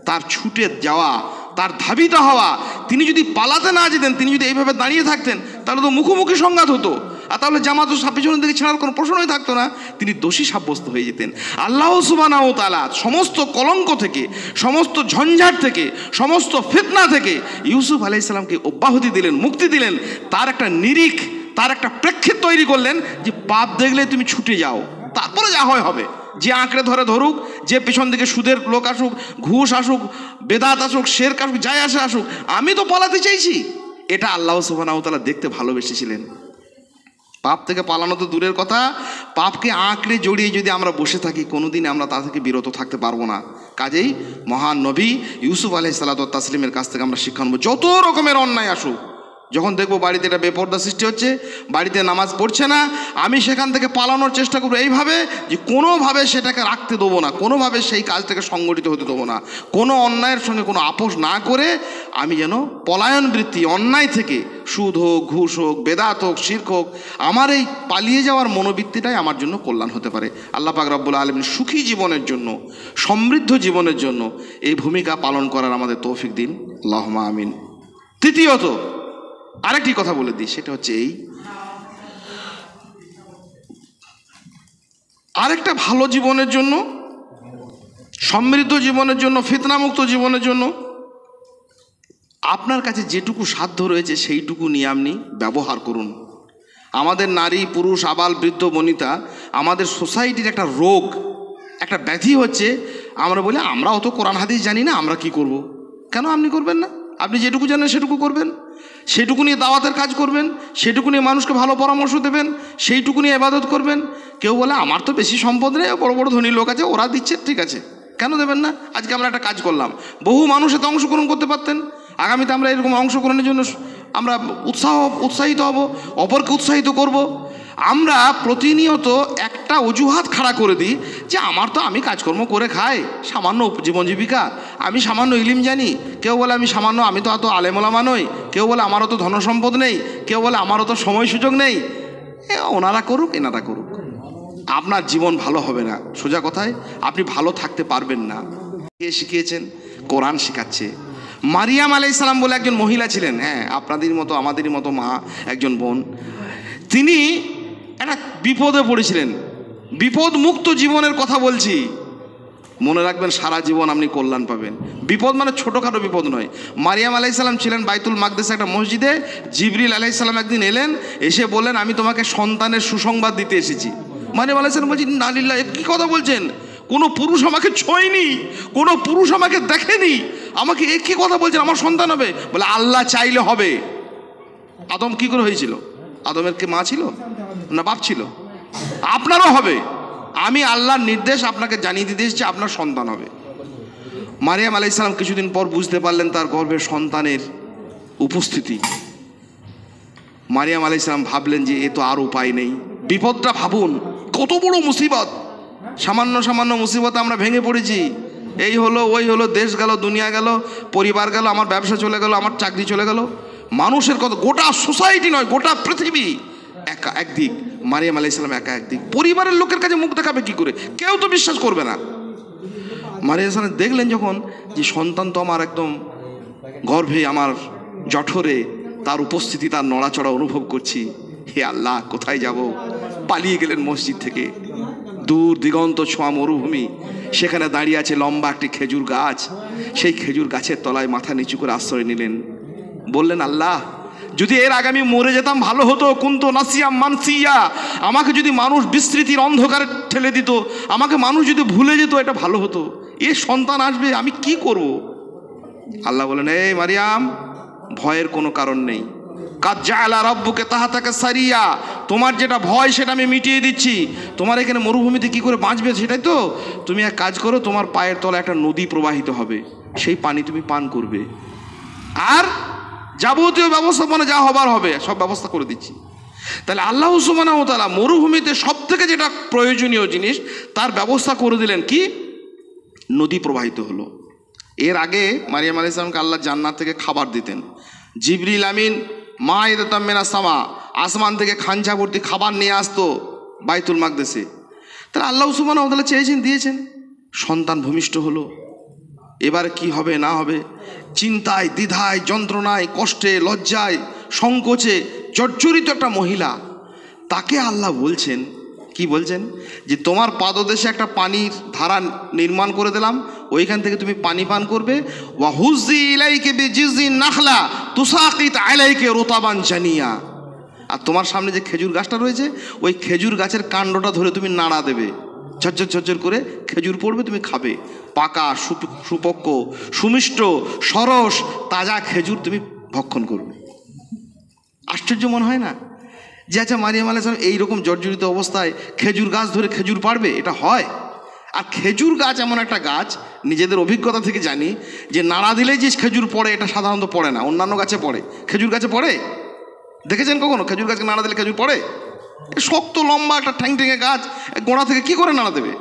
তার ছুটে যাওয়া, তার ধাবিত হওয়া, তিনি যদি পালাতে না যেতেন, তিনি যদি এইভাবে দাঁড়িয়ে থাকতেন, তাহলে তো মুখোমুখি সংঘাত হতো, আর তাহলে জামা তো পিছনের দিকে ছেড়ার কোনো প্রশ্নই থাকতো না, তিনি দোষী সাব্যস্ত হয়ে যেতেন। আল্লাহ সুবহানাহু ওয়া তাআলা সমস্ত কলঙ্ক থেকে, সমস্ত ঝঞ্ঝাট থেকে, সমস্ত ফিতনা থেকে ইউসুফ আলাইহিস সালামকে অব্যাহতি দিলেন, মুক্তি দিলেন। তার একটা নিরিখ, তার একটা প্রেক্ষিত তৈরি করলেন যে পাপ দেখলে তুমি ছুটে যাও, তারপরে যা হয় হবে। যে আঁকড়ে ধরুক, যে পিছন দিকে সুদের লোক আসুক, ঘুষ আসুক, বেদাত আসুক, শেরক আসুক, যাই আসুক, আমি তো পালাতে চাইছি। এটা আল্লাহ সুবহানাহু ওয়া তাআলা দেখতে ভালোবেসেছিলেন। পাপ থেকে পালানো তো দূরের কথা, পাপকে আঁকড়ে জড়িয়ে যদি আমরা বসে থাকি, কোনোদিন আমরা তা থেকে বিরত থাকতে পারবো না। কাজেই মহান নবী ইউসুফ আলাইহিস সালাতু ওয়াত তাসলিমের কাছ থেকে আমরা শিক্ষা নেব। যত রকমের অন্যায় আসুক, যখন দেখবো বাড়িতে এটা বেপরদা সৃষ্টি হচ্ছে, বাড়িতে নামাজ পড়ছে না, আমি সেখান থেকে পালানোর চেষ্টা করবো এইভাবে যে কোনোভাবে সেটাকে রাখতে দেবো না, কোনোভাবে সেই কাজটাকে সংগঠিত হতে দেবো না। কোনো অন্যায়ের সঙ্গে কোনো আপোষ না করে আমি যেন পলায়ন বৃত্তি, অন্যায় থেকে, সুদ হোক, ঘুষ হোক, বেদাত হোক, শিরক হোক, আমার এই পালিয়ে যাওয়ার মনোবৃত্তিটাই আমার জন্য কল্যাণ হতে পারে। আল্লাহ পাক রব্বুল আলামিন সুখী জীবনের জন্য, সমৃদ্ধ জীবনের জন্য এই ভূমিকা পালন করার আমাদের তৌফিক দিন, আল্লাহুম্মা আমিন। তৃতীয়ত আরেকটি কথা বলে দিই, সেটা হচ্ছে এই, আরেকটা ভালো জীবনের জন্য, সমৃদ্ধ জীবনের জন্য, ফিতনামুক্ত জীবনের জন্য আপনার কাছে যেটুকু সাধ্য রয়েছে সেইটুকু নিয়ে আপনি ব্যবহার করুন। আমাদের নারী, পুরুষ, আবাল, বৃদ্ধ, বনিতা, আমাদের সোসাইটির একটা রোগ, একটা ব্যাধি হচ্ছে, আমরা বলি আমরা অত কোরআন হাদিস জানি না, আমরা কি করব। কেন আপনি করবেন না? আপনি যেটুকু জানেন সেটুকু করবেন, সেটুকু নিয়ে দাওয়াতের কাজ করবেন, সেটুকু নিয়ে মানুষকে ভালো পরামর্শ দেবেন, সেইটুকু নিয়ে ইবাদত করবেন। কেউ বলে আমার তো বেশি সম্পদ নেই, বড় বড় ধনী লোক আছে, ওরা দিচ্ছে, ঠিক আছে, কেন দেবেন না? আজকে আমরা একটা কাজ করলাম, বহু মানুষ এতে অংশগ্রহণ করতে পারতেন। আগামীতে আমরা এরকম অংশগ্রহণের জন্য আমরা উৎসাহিত হব, অপরকে উৎসাহিত করব। আমরা প্রতিনিয়ত একটা অজুহাত খাড়া করে দিই যে আমি কাজকর্ম করে খাই, সামান্য জীবন জীবিকা, আমি সামান্য ইলিম জানি। কেউ বলে আমি তো অত আলেমোলামা নই, কেউ বলে আমারও তো ধনসম্পদ নেই, কেউ বলে আমারও তো সময় সুযোগ নেই। ওনারা করুক, এনারা করুক, আপনার জীবন ভালো হবে না। সোজা কথায় আপনি ভালো থাকতে পারবেন না। কে শিখিয়েছেন? কোরআন শেখাচ্ছে। মারিয়াম আলাইহিস সালাম বলে একজন মহিলা ছিলেন, হ্যাঁ, আপনাদের মতো আমাদেরই মতো মা, একজন বোন। তিনি একটা বিপদে পড়েছিলেন, বিপদ মুক্ত জীবনের কথা বলছি, মনে রাখবেন সারা জীবন আপনি কল্যাণ পাবেন। বিপদ মানে ছোটোখাটো বিপদ নয়। মারিয়াম আলাইহিস সালাম ছিলেন বাইতুল মাকদেসে একটা মসজিদে, জিবরিল আলাইহিস সালাম একদিন এলেন, এসে বললেন আমি তোমাকে সন্তানের সুসংবাদ দিতে এসেছি। মারিয়াম আলাইহিস সালাম বলছেন না লিল্লাহ, কি কথা বলছেন? কোনো পুরুষ আমাকে ছোঁয়নি, কোনো পুরুষ আমাকে দেখেনি, আমাকে কি কথা বলছেন, আমার সন্তান হবে? বলে আল্লাহ চাইলে হবে। আদম কি করে হয়েছিল? আদমের কি মা ছিল না বাপ ছিল? আপনারও হবে। আমি আল্লাহর নির্দেশ আপনাকে জানিয়ে দিতে এসেছি, আপনার সন্তান হবে। মারিয়াম আলাইহিস সালাম কিছুদিন পর বুঝতে পারলেন তার গর্ভে সন্তানের উপস্থিতি। মারিয়াম আলাইহিস সালাম ভাবলেন যে এ তো আর উপায় নেই। বিপদটা ভাবুন, কত বড় মুসিবত। সামান্য সামান্য মুসিবতে আমরা ভেঙে পড়েছি। এই হলো ওই হলো, দেশ গেল, দুনিয়া গেল, পরিবার গেল, আমার ব্যবসা চলে গেল, আমার চাকরি চলে গেল। মানুষের কত, গোটা সোসাইটি নয়, গোটা পৃথিবী একা একদিক, মারিয়াম আলাইহিস সালাম একা একদিক। পরিবারের লোকের কাছে মুখ দেখাবে কি করে? কেউ তো বিশ্বাস করবে না। মারিয়াম সালাম দেখলেন যখন যে সন্তান তো আমার একদম গর্ভে, আমার জঠরে, তার উপস্থিতি, তার নড়াচড়া অনুভব করছি। হে আল্লাহ, কোথায় যাব? পালিয়ে গেলেন মসজিদ থেকে। দূর দিগন্ত ছোঁয়া মরুভূমি, সেখানে দাঁড়িয়ে আছে লম্বা একটি খেজুর গাছ। সেই খেজুর গাছের তলায় মাথা নিচু করে আশ্রয় নিলেন। বললেন, আল্লাহ, যদি এর আগে আমি মরে যেতাম ভালো হতো। কুনতু নাসিয়াম মানসিয়া, আমাকে যদি মানুষ বিস্মৃতির অন্ধকারে ঠেলে দিত, আমাকে মানুষ যদি ভুলে যেত, এটা ভালো হতো। এ সন্তান আসবে, আমি কি করব? আল্লাহ বলেন, এই মারিয়াম, ভয়ের কোনো কারণ নেই। কাদ জাআলা রাব্বুকা তাহতাকা সারিয়া, তোমার যেটা ভয় সেটা আমি মিটিয়ে দিচ্ছি। তোমার এখানে মরুভূমিতে কি করে বাঁচবে সেটাই তো। তুমি এক কাজ করো, তোমার পায়ের তলায় একটা নদী প্রবাহিত হবে, সেই পানি তুমি পান করবে, আর যাবতীয় ব্যবস্থাপনা যা হবার হবে সব ব্যবস্থা করে দিচ্ছি। তাহলে আল্লাহ সুবহানাহু ওয়া তাআলা মরুভূমিতে সব থেকে যেটা প্রয়োজনীয় জিনিস তার ব্যবস্থা করে দিলেন। কি? নদী প্রবাহিত হলো। এর আগে মারিয়াম আলাইহিস সালামকে আল্লাহ জান্নাত থেকে খাবার দিতেন। জিবরিল আমিন মাইদাতাম মিনাস সামা, আসমান থেকে খাঞ্চা ভর্তি খাবার নিয়ে আসতো বাইতুল মাকদেসে। তাহলে আল্লাহ সুবহানাহু ওয়া তাআলা চেয়েছেন, দিয়েছেন। সন্তান ভূমিষ্ঠ হলো। এবারে কি হবে না হবে, চিন্তায়, দ্বিধায়, যন্ত্রণায়, কষ্টে, লজ্জায়, সংকোচে জর্জরিত একটা মহিলা, তাকে আল্লাহ বলছেন, কি বলছেন? যে তোমার পাদদেশে একটা পানির ধারা নির্মাণ করে দিলাম, ওইখান থেকে তুমি পানি পান করবে। ওয়া হুজি ইলাইকা বিজিজিন নাখলা তুসাকিত আলাইকা রুতাবান জানিয়া, আর তোমার সামনে যে খেজুর গাছটা রয়েছে, ওই খেজুর গাছের কাণ্ডটা ধরে তুমি নাড়া দেবে, ঝরঝর ঝরঝর করে খেজুর পড়বে, তুমি খাবে। পাকা, সুপক্ক, সুমিষ্ট, সরস, তাজা খেজুর তুমি ভক্ষণ করবে। আশ্চর্য মনে হয় না? যে আচ্ছা, মারিয়াম আলাইহিস সালাম এইরকম জর্জরিত অবস্থায় খেজুর গাছ ধরে খেজুর পাড়বে? এটা হয়? আর খেজুর গাছ এমন একটা গাছ, নিজেদের অভিজ্ঞতা থেকে জানি, যে নাড়া দিলেই যে খেজুর পড়ে এটা সাধারণত পড়ে না। অন্যান্য গাছে পড়ে, খেজুর গাছে পড়ে? দেখেছেন কখনো খেজুর গাছকে নাড়া দিলে খেজুর পড়ে? শক্ত লম্বা একটা ঠ্যাং ঠ্যাঙে গাছ, গোড়া থেকে কি করে নাড়া দেবে?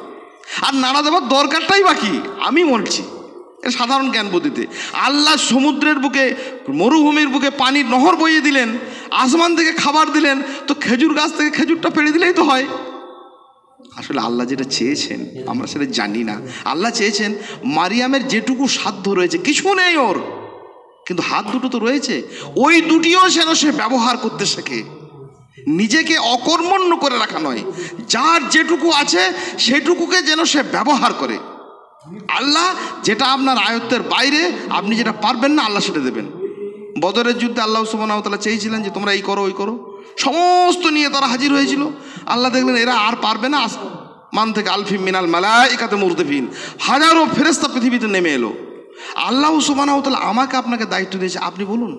আর নাড়া দেওয়ার দরকারটাই বাকি আমি বলছি সাধারণ জ্ঞান বুদ্ধিতে। আল্লাহ সমুদ্রের বুকে, মরুভূমির বুকে পানির নহর বইয়ে দিলেন, আসমান থেকে খাবার দিলেন, তো খেজুর গাছ থেকে খেজুরটা পেড়ে দিলেই তো হয়। আসলে আল্লাহ যেটা চেয়েছেন আমরা সেটা জানি না। আল্লাহ চেয়েছেন মারিয়ামের যেটুকু সাধ্য রয়েছে, কিছু নেই ওর, কিন্তু হাত দুটো তো রয়েছে, ওই দুটিও যেন সে ব্যবহার করতে শেখে। নিজেকে অকর্মণ্য করে রাখা নয়, যার যেটুকু আছে সেটুকুকে যেন সে ব্যবহার করে। আল্লাহ যেটা আপনার আয়ত্তের বাইরে, আপনি যেটা পারবেন না, আল্লাহ সেটা দেবেন। বদরের যুদ্ধে আল্লাহ সুবহানাহু ওয়া তাআলা চেয়েছিলেন যে তোমরা এই করো ওই করো, সমস্ত নিয়ে তারা হাজির হয়েছিল। আল্লাহ দেখলেন এরা আর পারবে না, মান থেকে আলফি মিনাল মালাইকাতে মুরদিফিন, হাজারো ফেরেশতা পৃথিবীতে নেমে এলো। আল্লাহ সুবহানাহু ওয়া তাআলা আমাকে আপনাকে দায়িত্ব দিয়েছে, আপনি বলুন।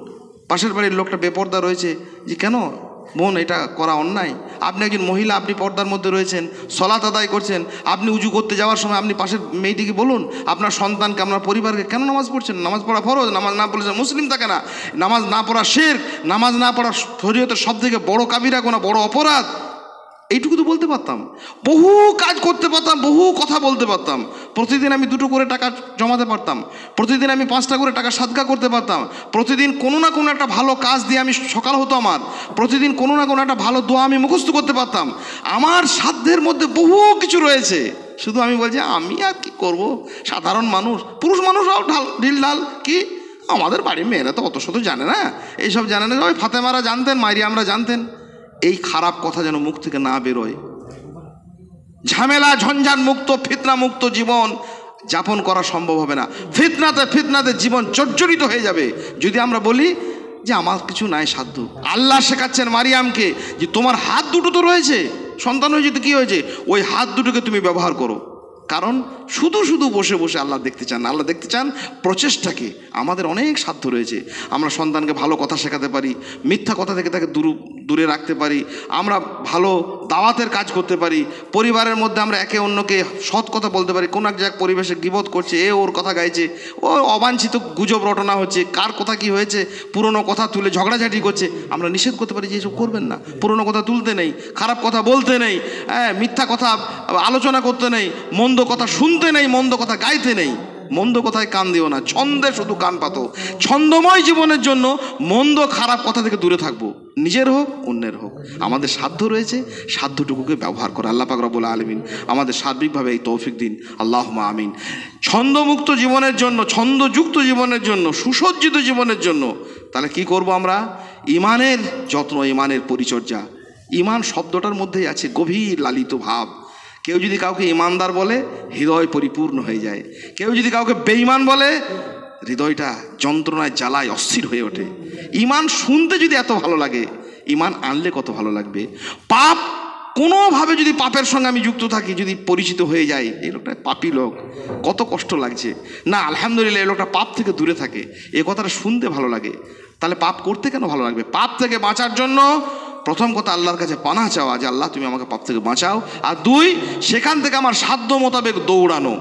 পাশের বাড়ির লোকটা বেপর্দা রয়েছে, যে কেন বোন এটা করা অন্যায়? আপনি একজন মহিলা, আপনি পর্দার মধ্যে রয়েছেন, সলাত আদায় করছেন, আপনি উজু করতে যাওয়ার সময় আপনি পাশের মেয়েটিকে বলুন, আপনার সন্তানকে, আপনার পরিবারকে, কেন নামাজ পড়ছেন? নামাজ পড়া ফরজ, নামাজ না পড়লে মুসলিম থাকে না। নামাজ না পড়া শিরক, নামাজ না পড়া শরীয়তের সব থেকে বড় কাবিরা গুনাহ, বড় অপরাধ। এইটুকু তো বলতে পারতাম, বহু কাজ করতে পারতাম, বহু কথা বলতে পারতাম। প্রতিদিন আমি 2টো করে টাকা জমাতে পারতাম, প্রতিদিন আমি 5টা করে টাকা সাদকা করতে পারতাম, প্রতিদিন কোনো না কোনো একটা ভালো কাজ দিয়ে আমি সকাল হতো আমার, প্রতিদিন কোনো না কোনো একটা ভালো দোয়া আমি মুখস্থ করতে পারতাম। আমার সাধ্যের মধ্যে বহু কিছু রয়েছে, শুধু আমি বলছি আমি আর কি করব, সাধারণ মানুষ। পুরুষ মানুষরাও ঢিল ঢাল, কি আমাদের বাড়ির মেয়েরা তো অত শত জানে না, এইসব জানে না। ওই ফাতেমারা জানতেন, মারিয়ামরা জানতেন। এই খারাপ কথা যেন মুখ থেকে না বেরোয়। ঝামেলা ঝঞ্ঝাট মুক্ত, ফিতনা মুক্ত জীবন যাপন করা সম্ভব হবে না। ফিতনাতে জীবন জর্জরিত হয়ে যাবে যদি আমরা বলি যে আমার কিছু নাই সাধ্য। আল্লাহ শেখাচ্ছেন মারিয়ামকে যে তোমার হাত দুটো তো রয়েছে, সন্তান হয়েছে তো কি হয়েছে, ওই হাত দুটোকে তুমি ব্যবহার করো। কারণ শুধু শুধু বসে বসে আল্লাহ দেখতে চান না, আল্লাহ দেখতে চান প্রচেষ্টাকে। আমাদের অনেক সাধ্য রয়েছে, আমরা সন্তানকে ভালো কথা শেখাতে পারি, মিথ্যা কথা থেকে তাকে দূরে রাখতে পারি, আমরা ভালো দাওয়াতের কাজ করতে পারি, পরিবারের মধ্যে আমরা একে অন্যকে সৎ কথা বলতে পারি। কোনো এক জায়গায় পরিবেশে গীবত করছে, এ ওর কথা গাইছে, ও অবাঞ্ছিত গুজব রটনা হচ্ছে, কার কথা কি হয়েছে পুরনো কথা তুলে ঝগড়াঝাটি করছে, আমরা নিষেধ করতে পারি যে এসব করবেন না, পুরনো কথা তুলতে নেই, খারাপ কথা বলতে নেই, মিথ্যা কথা আলোচনা করতে নেই, মন্দ কথা শুনতে নেই, মন্দ কথা গাইতে নেই, মন্দ কথায় কান দিও না, ছন্দে শুধু কান পাতো। ছন্দময় জীবনের জন্য মন্দ খারাপ কথা থেকে দূরে থাকবো, নিজের হোক অন্যের হোক। আমাদের সাধ্য রয়েছে, সাধ্যটুকুকে ব্যবহার করা। আল্লাহ পাক রব্বুল আলামিন আমাদের সার্বিকভাবে এই তৌফিক দিন, আল্লাহুম্মা আমিন। ছন্দমুক্ত জীবনের জন্য, ছন্দযুক্ত জীবনের জন্য, সুসজ্জিত জীবনের জন্য তাহলে কি করব আমরা? ইমানের যত্ন, ইমানের পরিচর্যা। ইমান শব্দটার মধ্যেই আছে গভীর লালিত ভাব। কেউ যদি কাউকে ইমানদার বলে হৃদয় পরিপূর্ণ হয়ে যায়, কেউ যদি কাউকে বেঈমান বলে হৃদয়টা যন্ত্রণায় জ্বালায় অস্থির হয়ে ওঠে। ইমান শুনতে যদি এত ভালো লাগে, ইমান আনলে কত ভালো লাগবে। পাপ কোনোভাবে যদি পাপের সঙ্গে আমি যুক্ত থাকি, যদি পরিচিত হয়ে যাই, এই লোকটা পাপী লোক, কত কষ্ট লাগছে, না আলহামদুলিল্লাহ এই লোকটা পাপ থেকে দূরে থাকে, এ কথাটা শুনতে ভালো লাগে। তাহলে পাপ করতে কেন ভালো লাগবে? পাপ থেকে বাঁচার জন্য প্রথম কথা আল্লাহর কাছে পানাহ চাওয়া, যে আল্লাহ তুমি আমাকে পাপ থেকে বাঁচাও। আর দুই, সেখান থেকে আমার সাধ্য মোতাবেক দৌড়ানো।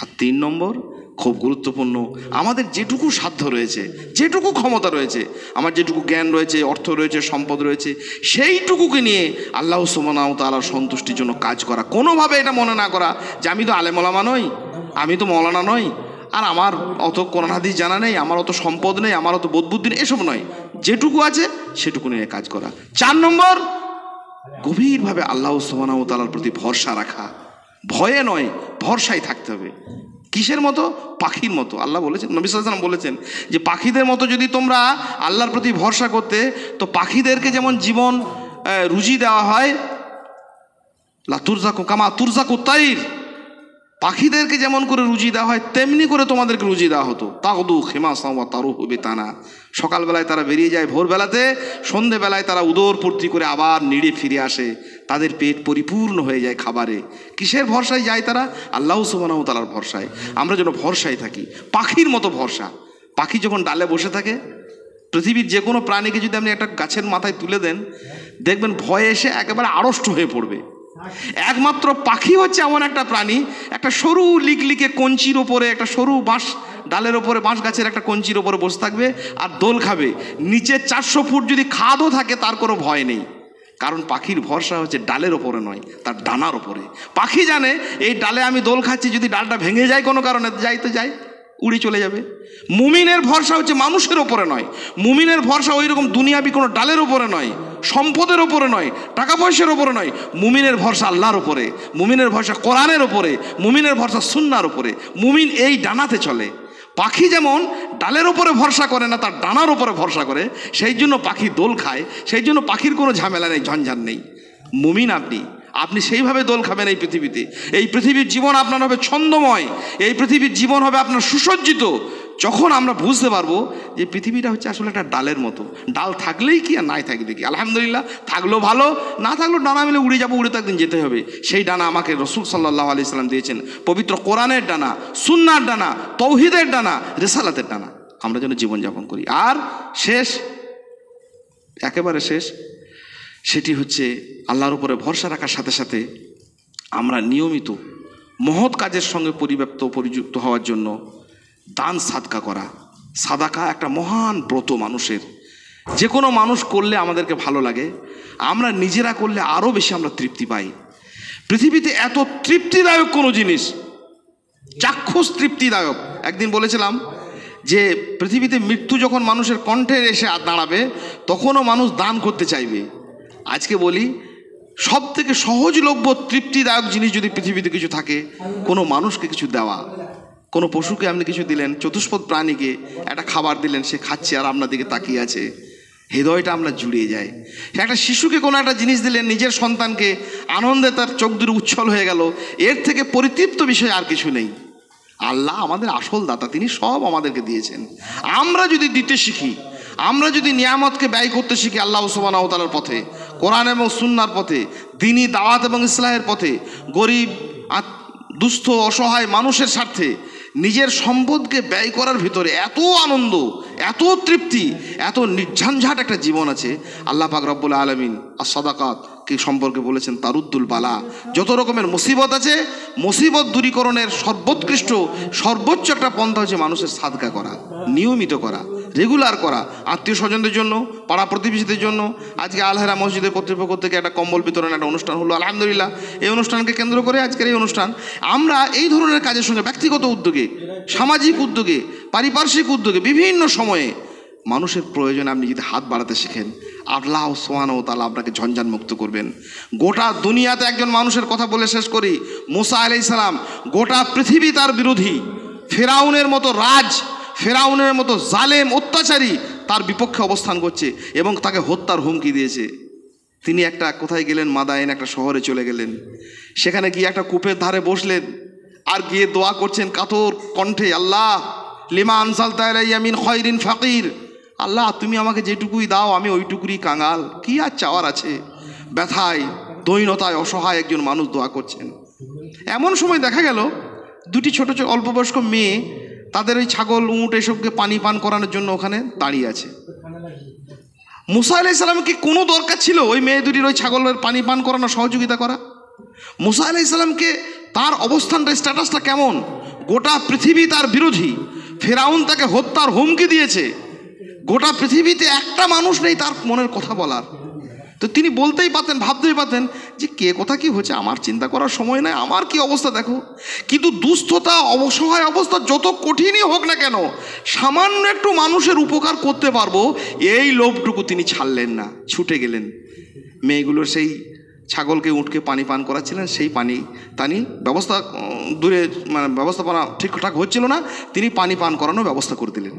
আর 3 নম্বর খুব গুরুত্বপূর্ণ, আমাদের যেটুকু সাধ্য রয়েছে, যেটুকু ক্ষমতা রয়েছে, আমার যেটুকু জ্ঞান রয়েছে, অর্থ রয়েছে, সম্পদ রয়েছে, সেইটুকুকে নিয়ে আল্লাহ সুবহানাহু ওয়া তাআলার সন্তুষ্টির জন্য কাজ করা। কোনোভাবে এটা মনে না করা যে আমি তো আলেম ওলামা নই, আমি তো মৌলানা নই, আর আমার অত কোরআন হাদিস জানা নেই, আমার অত সম্পদ নেই, আমার অত বোধবুদ্ধি নেই, এসব নয়। যেটুকু আছে সেটুকু নিয়ে কাজ করা। 4 নম্বর, গভীরভাবে আল্লাহ সুবহানাহু ওয়া তাআলার প্রতি ভরসা রাখা। ভয়ে নয়, ভরসায় থাকতে হবে। কিসের মতো? পাখির মতো। আল্লাহ বলেছেন, নবী সাল্লাল্লাহু আলাইহি ওয়াসাল্লাম বলেছেন যে পাখিদের মতো যদি তোমরা আল্লাহর প্রতি ভরসা করতে, তো পাখিদেরকে যেমন জীবন রুজি দেওয়া হয়, লা তুরজাকু কামা তুরজাকু তাইর, পাখিদেরকে যেমন করে রুজি দেওয়া হয় তেমনি করে তোমাদেরকে রুজি দেওয়া হতো। তাগদু খিমাসান ওয়া তারুহু বিতানা, সকালবেলায় তারা বেরিয়ে যায় ভোরবেলাতে, সন্ধেবেলায় তারা উদর পূর্তি করে আবার নিড়ে ফিরে আসে, তাদের পেট পরিপূর্ণ হয়ে যায় খাবারে। কিসের ভরসায় যায় তারা? আল্লাহ সুবহানাহু ওয়া তাআলার ভরসায়। আমরা যেন ভরসায় থাকি, পাখির মতো ভরসা। পাখি যখন ডালে বসে থাকে, পৃথিবীর যে কোনো প্রাণীকে যদি আপনি একটা গাছের মাথায় তুলে দেন, দেখবেন ভয়ে এসে একেবারে আড়ষ্ট হয়ে পড়বে। একমাত্র পাখি হচ্ছে এমন একটা প্রাণী, একটা সরু লিকলিকে কঞ্চির ওপরে, একটা সরু বাঁশ ডালের ওপরে, বাঁশ গাছের একটা কঞ্চির ওপরে বসে থাকবে আর দোল খাবে। নিচে 400 ফুট যদি খাদও থাকে তার কোনো ভয় নেই, কারণ পাখির ভরসা হচ্ছে ডালের ওপরে নয়, তার ডানার ওপরে। পাখি জানে এই ডালে আমি দোল খাচ্ছি, যদি ডালটা ভেঙে যায় কোনো কারণে, যাই তো যাই, উড়ে চলে যাবে। মুমিনের ভরসা হচ্ছে মানুষের ওপরে নয়, মুমিনের ভরসা ওই রকম দুনিয়াবি কোনো ডালের ওপরে নয়, সম্পদের ওপরে নয়, টাকা পয়সার ওপরে নয়। মুমিনের ভরসা আল্লাহর ওপরে, মুমিনের ভরসা কোরআনের ওপরে, মুমিনের ভরসা সুন্নাহর ওপরে। মুমিন এই ডানাতে চলে। পাখি যেমন ডালের ওপরে ভরসা করে না, তার ডানার ওপরে ভরসা করে, সেই জন্য পাখি দোল খায়, সেই জন্য পাখির কোনো ঝামেলা নেই, ঝঞ্ঝাট নেই। মুমিন আপনি সেইভাবে দোল খাবেন এই পৃথিবীতে। এই পৃথিবীর জীবন আপনার হবে ছন্দময়, এই পৃথিবীর জীবন হবে আপনার সুসজ্জিত। যখন আমরা বুঝতে পারবো যে পৃথিবীটা হচ্ছে আসলে একটা ডালের মতো, ডাল থাকলেই কি আর নাই থাকলে কি, আলহামদুলিল্লাহ, থাকলেও ভালো, না থাকলেও ডানা মিলে উড়ে যাবো, উড়ে তো একদিন যেতে হবে। সেই ডানা আমাকে রাসূল সাল্লাল্লাহু আলাইহি সাল্লাম দিয়েছেন, পবিত্র কোরআনের ডানা, সুন্নাহর ডানা, তৌহিদের ডানা, রিসালাতের ডানা, আমরা যেন জীবনযাপন করি। আর শেষ, একেবারে শেষ, সেটি হচ্ছে আল্লাহর উপরে ভরসা রাখার সাথে সাথে আমরা নিয়মিত মহৎ কাজের সঙ্গে পরিযুক্ত হওয়ার জন্য দান সাদকা করা। সাদাকা একটা মহান ব্রত মানুষের, যে কোনো মানুষ করলে আমাদেরকে ভালো লাগে, আমরা নিজেরা করলে আরও বেশি আমরা তৃপ্তি পাই। পৃথিবীতে এত তৃপ্তিদায়ক কোনো জিনিস, চাক্ষুষ তৃপ্তিদায়ক, একদিন বলেছিলাম যে পৃথিবীতে মৃত্যু যখন মানুষের কণ্ঠে এসে দাঁড়াবে তখনও মানুষ দান করতে চাইবে। আজকে বলি, সব থেকে সহজলভ্য তৃপ্তিদায়ক জিনিস যদি পৃথিবীতে কিছু থাকে, কোনো মানুষকে কিছু দেওয়া। কোনো পশুকে আপনি কিছু দিলেন, চতুষ্পদ প্রাণীকে একটা খাবার দিলেন, সে খাচ্ছে আর আপনার দিকে তাকিয়ে আছে, হৃদয়টা আমরা জুড়িয়ে যায়। একটা শিশুকে কোনো একটা জিনিস দিলেন, নিজের সন্তানকে, আনন্দে তার চোখ দুটো উচ্ছল হয়ে গেল, এর থেকে পরিতৃপ্ত বিষয় আর কিছু নেই। আল্লাহ আমাদের আসল দাতা, তিনি সব আমাদেরকে দিয়েছেন। আমরা যদি দিতে শিখি, আমরা যদি নিয়ামতকে ব্যয় করতে শিখি আল্লাহ সুবহানাহু ওয়া তাআলার পথে, কোরআন এবং সুন্নাহর পথে, দ্বীনি দাওয়াত এবং ইসলাহের পথে, গরিব দুস্থ অসহায় মানুষের স্বার্থে নিজের সম্পদকে ব্যয় করার ভিতরে এত আনন্দ, এত তৃপ্তি, এত নির্ঝঞ্ঝাট একটা জীবন আছে। আল্লাহ পাক রব্বুল আলামিন as-সাদাকাত কি সম্পর্কে বলেছেন তারুদ্দুল বালা। যত রকমের মুসিবত আছে, মুসিবত দূরীকরণের সর্বোৎকৃষ্ট সর্বোচ্চ একটা পন্থা হচ্ছে মানুষের সাদকা করা, নিয়মিত করা, রেগুলার করা। আত্মীয় স্বজনদের জন্য, পাড়া প্রতিবেশীদের জন্য। আজকে আলহেরা মসজিদের কর্তৃপক্ষ থেকে একটা কম্বল বিতরণ একটা অনুষ্ঠান হলো, আলহামদুলিল্লাহ। এই অনুষ্ঠানকে কেন্দ্র করে আজকের এই অনুষ্ঠান। আমরা এই ধরনের কাজের সঙ্গে ব্যক্তিগত উদ্যোগে, সামাজিক উদ্যোগে, পারিপার্শ্বিক উদ্যোগে বিভিন্ন সময়ে মানুষের প্রয়োজনে আপনি যদি হাত বাড়াতে শেখেন, আল্লাহ সুবহানাহু ওয়া তাআলা আপনাকে ঝঞ্ঝাট মুক্ত করবেন। গোটা দুনিয়াতে একজন মানুষের কথা বলে শেষ করি, মুসা আলাইহিস সালাম। গোটা পৃথিবী তার বিরোধী, ফেরাউনের মতো ফেরাউনের মতো জালেম অত্যাচারী তার বিপক্ষে অবস্থান করছে এবং তাকে হত্যার হুমকি দিয়েছে। তিনি একটা কোথায় গেলেন, মাদায়েন একটা শহরে চলে গেলেন। সেখানে গিয়ে একটা কূপের ধারে বসলেন আর গিয়ে দোয়া করছেন কাতর কণ্ঠে, আল্লাহ লিমা আনসালতা আলাইয়া মিন খায়রিন ফাকির। আল্লাহ তুমি আমাকে যেটুকুই দাও আমি ওইটুকুরই কাঙাল, কি আর চাওয়ার আছে। ব্যথায়, দৈনতায় অসহায় একজন মানুষ দোয়া করছেন। এমন সময় দেখা গেল দুটি ছোট ছোট অল্প বয়স্ক মেয়ে তাদের ওই ছাগল, উঁট এসবকে পানি পান করানোর জন্য ওখানে দাঁড়িয়ে আছে। মুসা আলাইহিস সালামকে কোনো দরকার ছিল ওই মেয়ে দুটির ওই ছাগলের পানি পান করানো, সহযোগিতা করা? মুসা আলাইহিস সালামকে তার অবস্থানটা, স্ট্যাটাসটা কেমন? গোটা পৃথিবী তার বিরোধী, ফেরাউন তাকে হত্যার হুমকি দিয়েছে, গোটা পৃথিবীতে একটা মানুষ নেই তার মনের কথা বলার। তো তিনি বলতেই পারতেন, ভাবতেই পারতেন যে কে কোথা কি হচ্ছে, আমার চিন্তা করার সময় নাই, আমার কি অবস্থা দেখো। কিন্তু দুস্থতা, অসহায় অবস্থা যত কঠিনই হোক না কেন, সামান্য একটু মানুষের উপকার করতে পারবো এই লোভটুকু তিনি ছাড়লেন না, ছুটে গেলেন। মেয়েগুলোর সেই ছাগলকে, উটকে পানি পান করাচ্ছিলেন, সেই পানি তানি ব্যবস্থা দূরে মানে ব্যবস্থাপনা ঠিকঠাক হচ্ছিল না, তিনি পানি পান করানোর ব্যবস্থা করে দিলেন।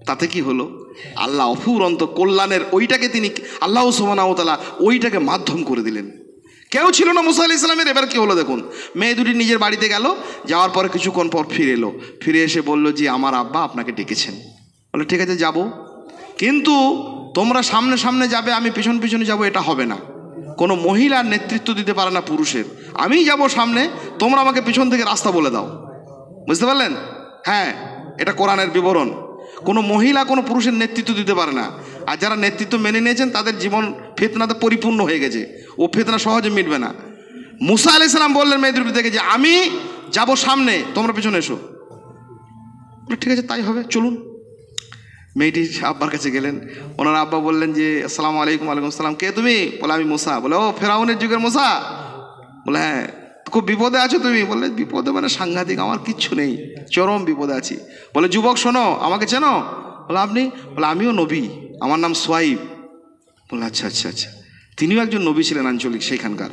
তাতে কি হলো, আল্লাহ অফুরন্ত কল্যাণের ওইটাকে তিনি, আল্লাহ সুবহানাহু ওয়া তাআলা ওইটাকে মাধ্যম করে দিলেন। কেউ ছিল না মুসা আলাইহিস সালামের। এবার কি হলো দেখুন, মেয়ে দুটি নিজের বাড়িতে গেল, যাওয়ার পরে কিছুক্ষণ পর ফিরে এলো। ফিরে এসে বলল যে আমার আব্বা আপনাকে ডেকেছেন। বলে ঠিক আছে যাব, কিন্তু তোমরা সামনে সামনে যাবে, আমি পিছন পিছনে যাব, এটা হবে না। কোনো মহিলার নেতৃত্ব দিতে পারে না পুরুষের। আমিই যাব সামনে, তোমরা আমাকে পিছন থেকে রাস্তা বলে দাও। বুঝতে পারলেন? হ্যাঁ, এটা কোরআনের বিবরণ। কোনো মহিলা কোনো পুরুষের নেতৃত্ব দিতে পারে না। আর যারা নেতৃত্ব মেনে নিয়েছেন তাদের জীবন ফিতনাতে পরিপূর্ণ হয়ে গেছে, ও ফিতনা সহজে মিটবে না। মুসা আলাইহিস সালাম বললেন মেয়েদের থেকে যে আমি যাব সামনে, তোমরা পিছনে এসো। ঠিক আছে তাই হবে, চলুন। মেয়েটি আব্বার কাছে গেলেন। ওনার আব্বা বললেন যে আসসালামু আলাইকুম। ওয়ালাইকুম আসসালাম। কে তুমি? বলে আমি মুসা। বলে ও ফেরাউনের যুগের মুসা? বলে হ্যাঁ। খুব বিপদে আছো তুমি? বললে বিপদে মানে সাংঘাতিক, আমার কিচ্ছু নেই, চরম বিপদে আছি। বলে যুবক শোনো, আমাকে চেনো? বলে আপনি? বলে আমিও নবী, আমার নাম সোয়াইব। বলে আচ্ছা আচ্ছা আচ্ছা। তিনিও একজন নবী ছিলেন আঞ্চলিক সেইখানকার।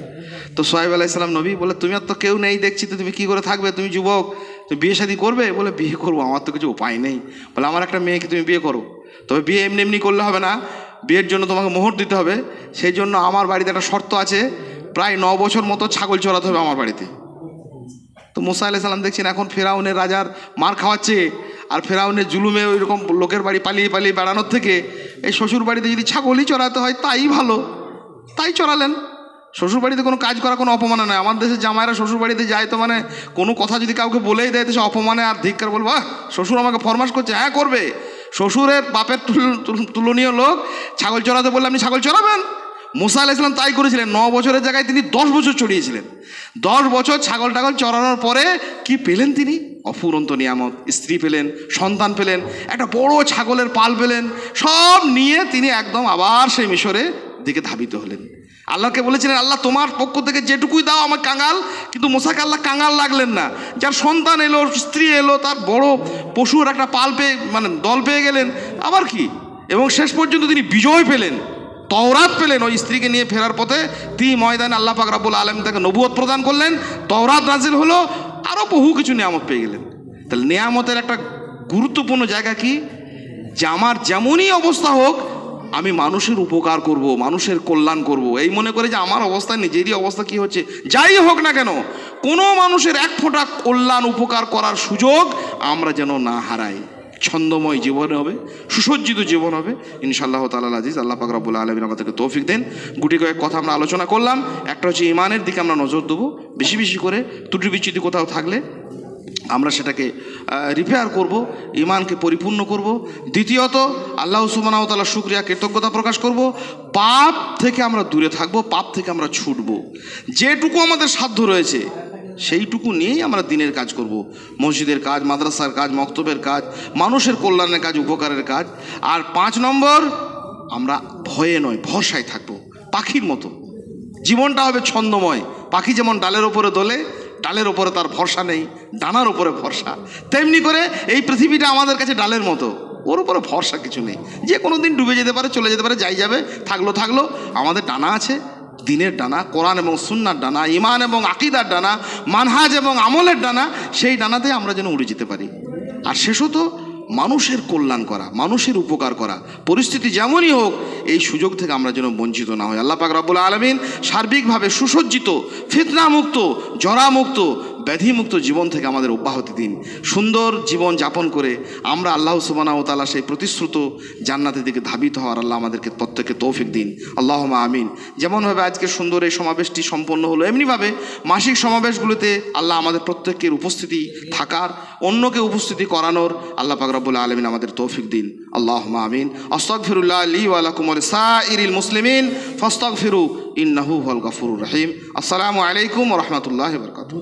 তো সোয়াইব আলাইহিস সালাম নবী। বলে তুমি আর তো কেউ নেই দেখছি, তো তুমি কী করে থাকবে? তুমি যুবক, তুমি বিয়ে শাদী করবে? বলে বিয়ে করবো, আমার তো কিছু উপায় নেই। বলে আমার একটা মেয়েকে তুমি বিয়ে করো। তবে বিয়ে এমনি এমনি করলে হবে না, বিয়ের জন্য তোমাকে মোহর দিতে হবে। সেই জন্য আমার বাড়িতে একটা শর্ত আছে, প্রায় 9 বছর মতো ছাগল চড়াতে হবে আমার বাড়িতে। তো মুসা আলাইহিস সালাম দেখছেন এখন ফেরাউনের রাজার মার খাওয়াচ্ছে, আর ফেরাউনের জুলুমে ওই রকম লোকের বাড়ি পালিয়ে পালিয়ে বেড়ানোর থেকে এই শ্বশুর বাড়িতে যদি ছাগলই চড়াতে হয় তাই ভালো, তাই চড়ালেন। শ্বশুর বাড়িতে কোনো কাজ করা কোনো অপমানে নয়। আমার দেশের জামাইরা শ্বশুর বাড়িতে যায় তো মানে কোনো কথা যদি কাউকে বলেই দেয় তো সে অপমানে আর ধিক্কার বলবো, শ্বশুর আমাকে ফরমাস করছে, হ্যাঁ করবে। শ্বশুরের বাপের তুলনীয় লোক ছাগল চড়াতে বললে আপনি ছাগল চড়াবেন? মুসা আলাইহিস সালাম তাই করেছিলেন। 9 বছরের জায়গায় তিনি 10 বছর চড়িয়েছিলেন। 10 বছর ছাগল টাগল চড়ানোর পরে কি পেলেন তিনি? অফুরন্ত নিয়ামত, স্ত্রী পেলেন, সন্তান পেলেন, একটা বড় ছাগলের পাল পেলেন। সব নিয়ে তিনি একদম আবার সেই মিশরের দিকে ধাবিত হলেন। আল্লাহকে বলেছিলেন আল্লাহ তোমার পক্ষ থেকে যেটুকুই দাও আমার কাঙাল। কিন্তু মুসাকে আল্লাহ কাঙাল লাগলেন না। যার সন্তান এলো, স্ত্রী এলো, তার বড় পশুর একটা পাল পেয়ে মানে দল পেয়ে গেলেন, আবার কি। এবং শেষ পর্যন্ত তিনি বিজয় পেলেন, তওরাত পেলেন। ওই স্ত্রীকে নিয়ে ফেরার পথে তিনি ময়দানে আল্লাহ পাক রব্বুল আলামিন তাকে নবুয়ত প্রদান করলেন, তওরাত নাজিল হলো, আরও বহু কিছু নিয়ামত পেয়ে গেলেন। তাহলে নিয়ামতের একটা গুরুত্বপূর্ণ জায়গা কি, যে আমার যেমনই অবস্থা হোক আমি মানুষের উপকার করব, মানুষের কল্যাণ করব, এই মনে করে যে আমার অবস্থা নিজেরই অবস্থা কি হচ্ছে যাই হোক না কেন, কোনো মানুষের এক ফোঁটা কল্যাণ উপকার করার সুযোগ আমরা যেন না হারাই। ছন্দময় জীবন হবে, সুসজ্জিত জীবন হবে ইনশাআল্লাহ তাআলা আজিজ। আল্লাহ পাক রব্বুল আলামিন আমাদেরকে তৌফিক দেন। গুটি কয়েক কথা আমরা আলোচনা করলাম। একটা হচ্ছে ইমানের দিকে আমরা নজর দেবো বেশি বেশি করে, ত্রুটি বিচ্যুতি কোথাও থাকলে আমরা সেটাকে রিপেয়ার করব, ইমানকে পরিপূর্ণ করব। দ্বিতীয়ত আল্লাহ সুবহানাহু ওয়া তাআলার শুকরিয়া কৃতজ্ঞতা প্রকাশ করব। পাপ থেকে আমরা দূরে থাকব, পাপ থেকে আমরা ছুটব। যেটুকু আমাদের সাধ্য রয়েছে সেইটুকু নিয়েই আমরা দিনের কাজ করব। মসজিদের কাজ, মাদ্রাসার কাজ, মক্তবের কাজ, মানুষের কল্যাণের কাজ, উপকারের কাজ। আর 5 নম্বর, আমরা ভয়ে নয় ভরসায় থাকবো, পাখির মতো। জীবনটা হবে ছন্দময়। পাখি যেমন ডালের ওপরে দোলে, ডালের ওপরে তার ভরসা নেই, ডানার ওপরে ভরসা, তেমনি করে এই পৃথিবীটা আমাদের কাছে ডালের মতো, ওর উপরে ভরসা কিছু নেই। যে কোনো দিন ডুবে যেতে পারে, চলে যেতে পারে, যাই যাবে, থাকলো। আমাদের ডানা আছে, দিনের ডানা, কোরআন এবং সুন্নার ডানা, ইমান এবং আকীদার ডানা, মানহাজ এবং আমলের ডানা। সেই ডানাতে আমরা যেন উড়ে যেতে পারি। আর শেষত মানুষের কল্যাণ করা, মানুষের উপকার করা, পরিস্থিতি যেমনই হোক এই সুযোগ থেকে আমরা যেন বঞ্চিত না হই। আল্লাহ পাক রব্বুল আলামিন সার্বিকভাবে সুসজ্জিত, ফিতনামুক্ত, জরামুক্ত, ব্যাধিমুক্ত জীবন থেকে আমাদের অব্যাহতি দিন। সুন্দর জীবন যাপন করে আমরা আল্লাহ সুবহানাহু ওয়া তাআলা সেই প্রতিশ্রুত জান্নাতের দিকে ধাবিত হওয়ার আল্লাহ আমাদেরকে প্রত্যেককে তৌফিক দিন। আল্লাহুম্মা আমিন। যেমনভাবে আজকে সুন্দর এই সমাবেশটি সম্পন্ন হলো, এমনিভাবে মাসিক সমাবেশগুলোতে আল্লাহ আমাদের প্রত্যেকের উপস্থিতি থাকার, অন্যকে উপস্থিতি করানোর আল্লাহ পাক রব্বুল আলামিন আমাদের তৌফিক দিন। আল্লাহুম্মা আমিন। আস্তাগফিরুল্লাহ লি ওয়া লাকুম ওয়া লিসাইরিল মুসলিমিন ফাস্তাগফিরু ইন্নাহু হুয়াল গফুরুর রহিম। আসসালামু আলাইকুম ওয়া রাহমাতুল্লাহি ওয়া বারাকাতুহু।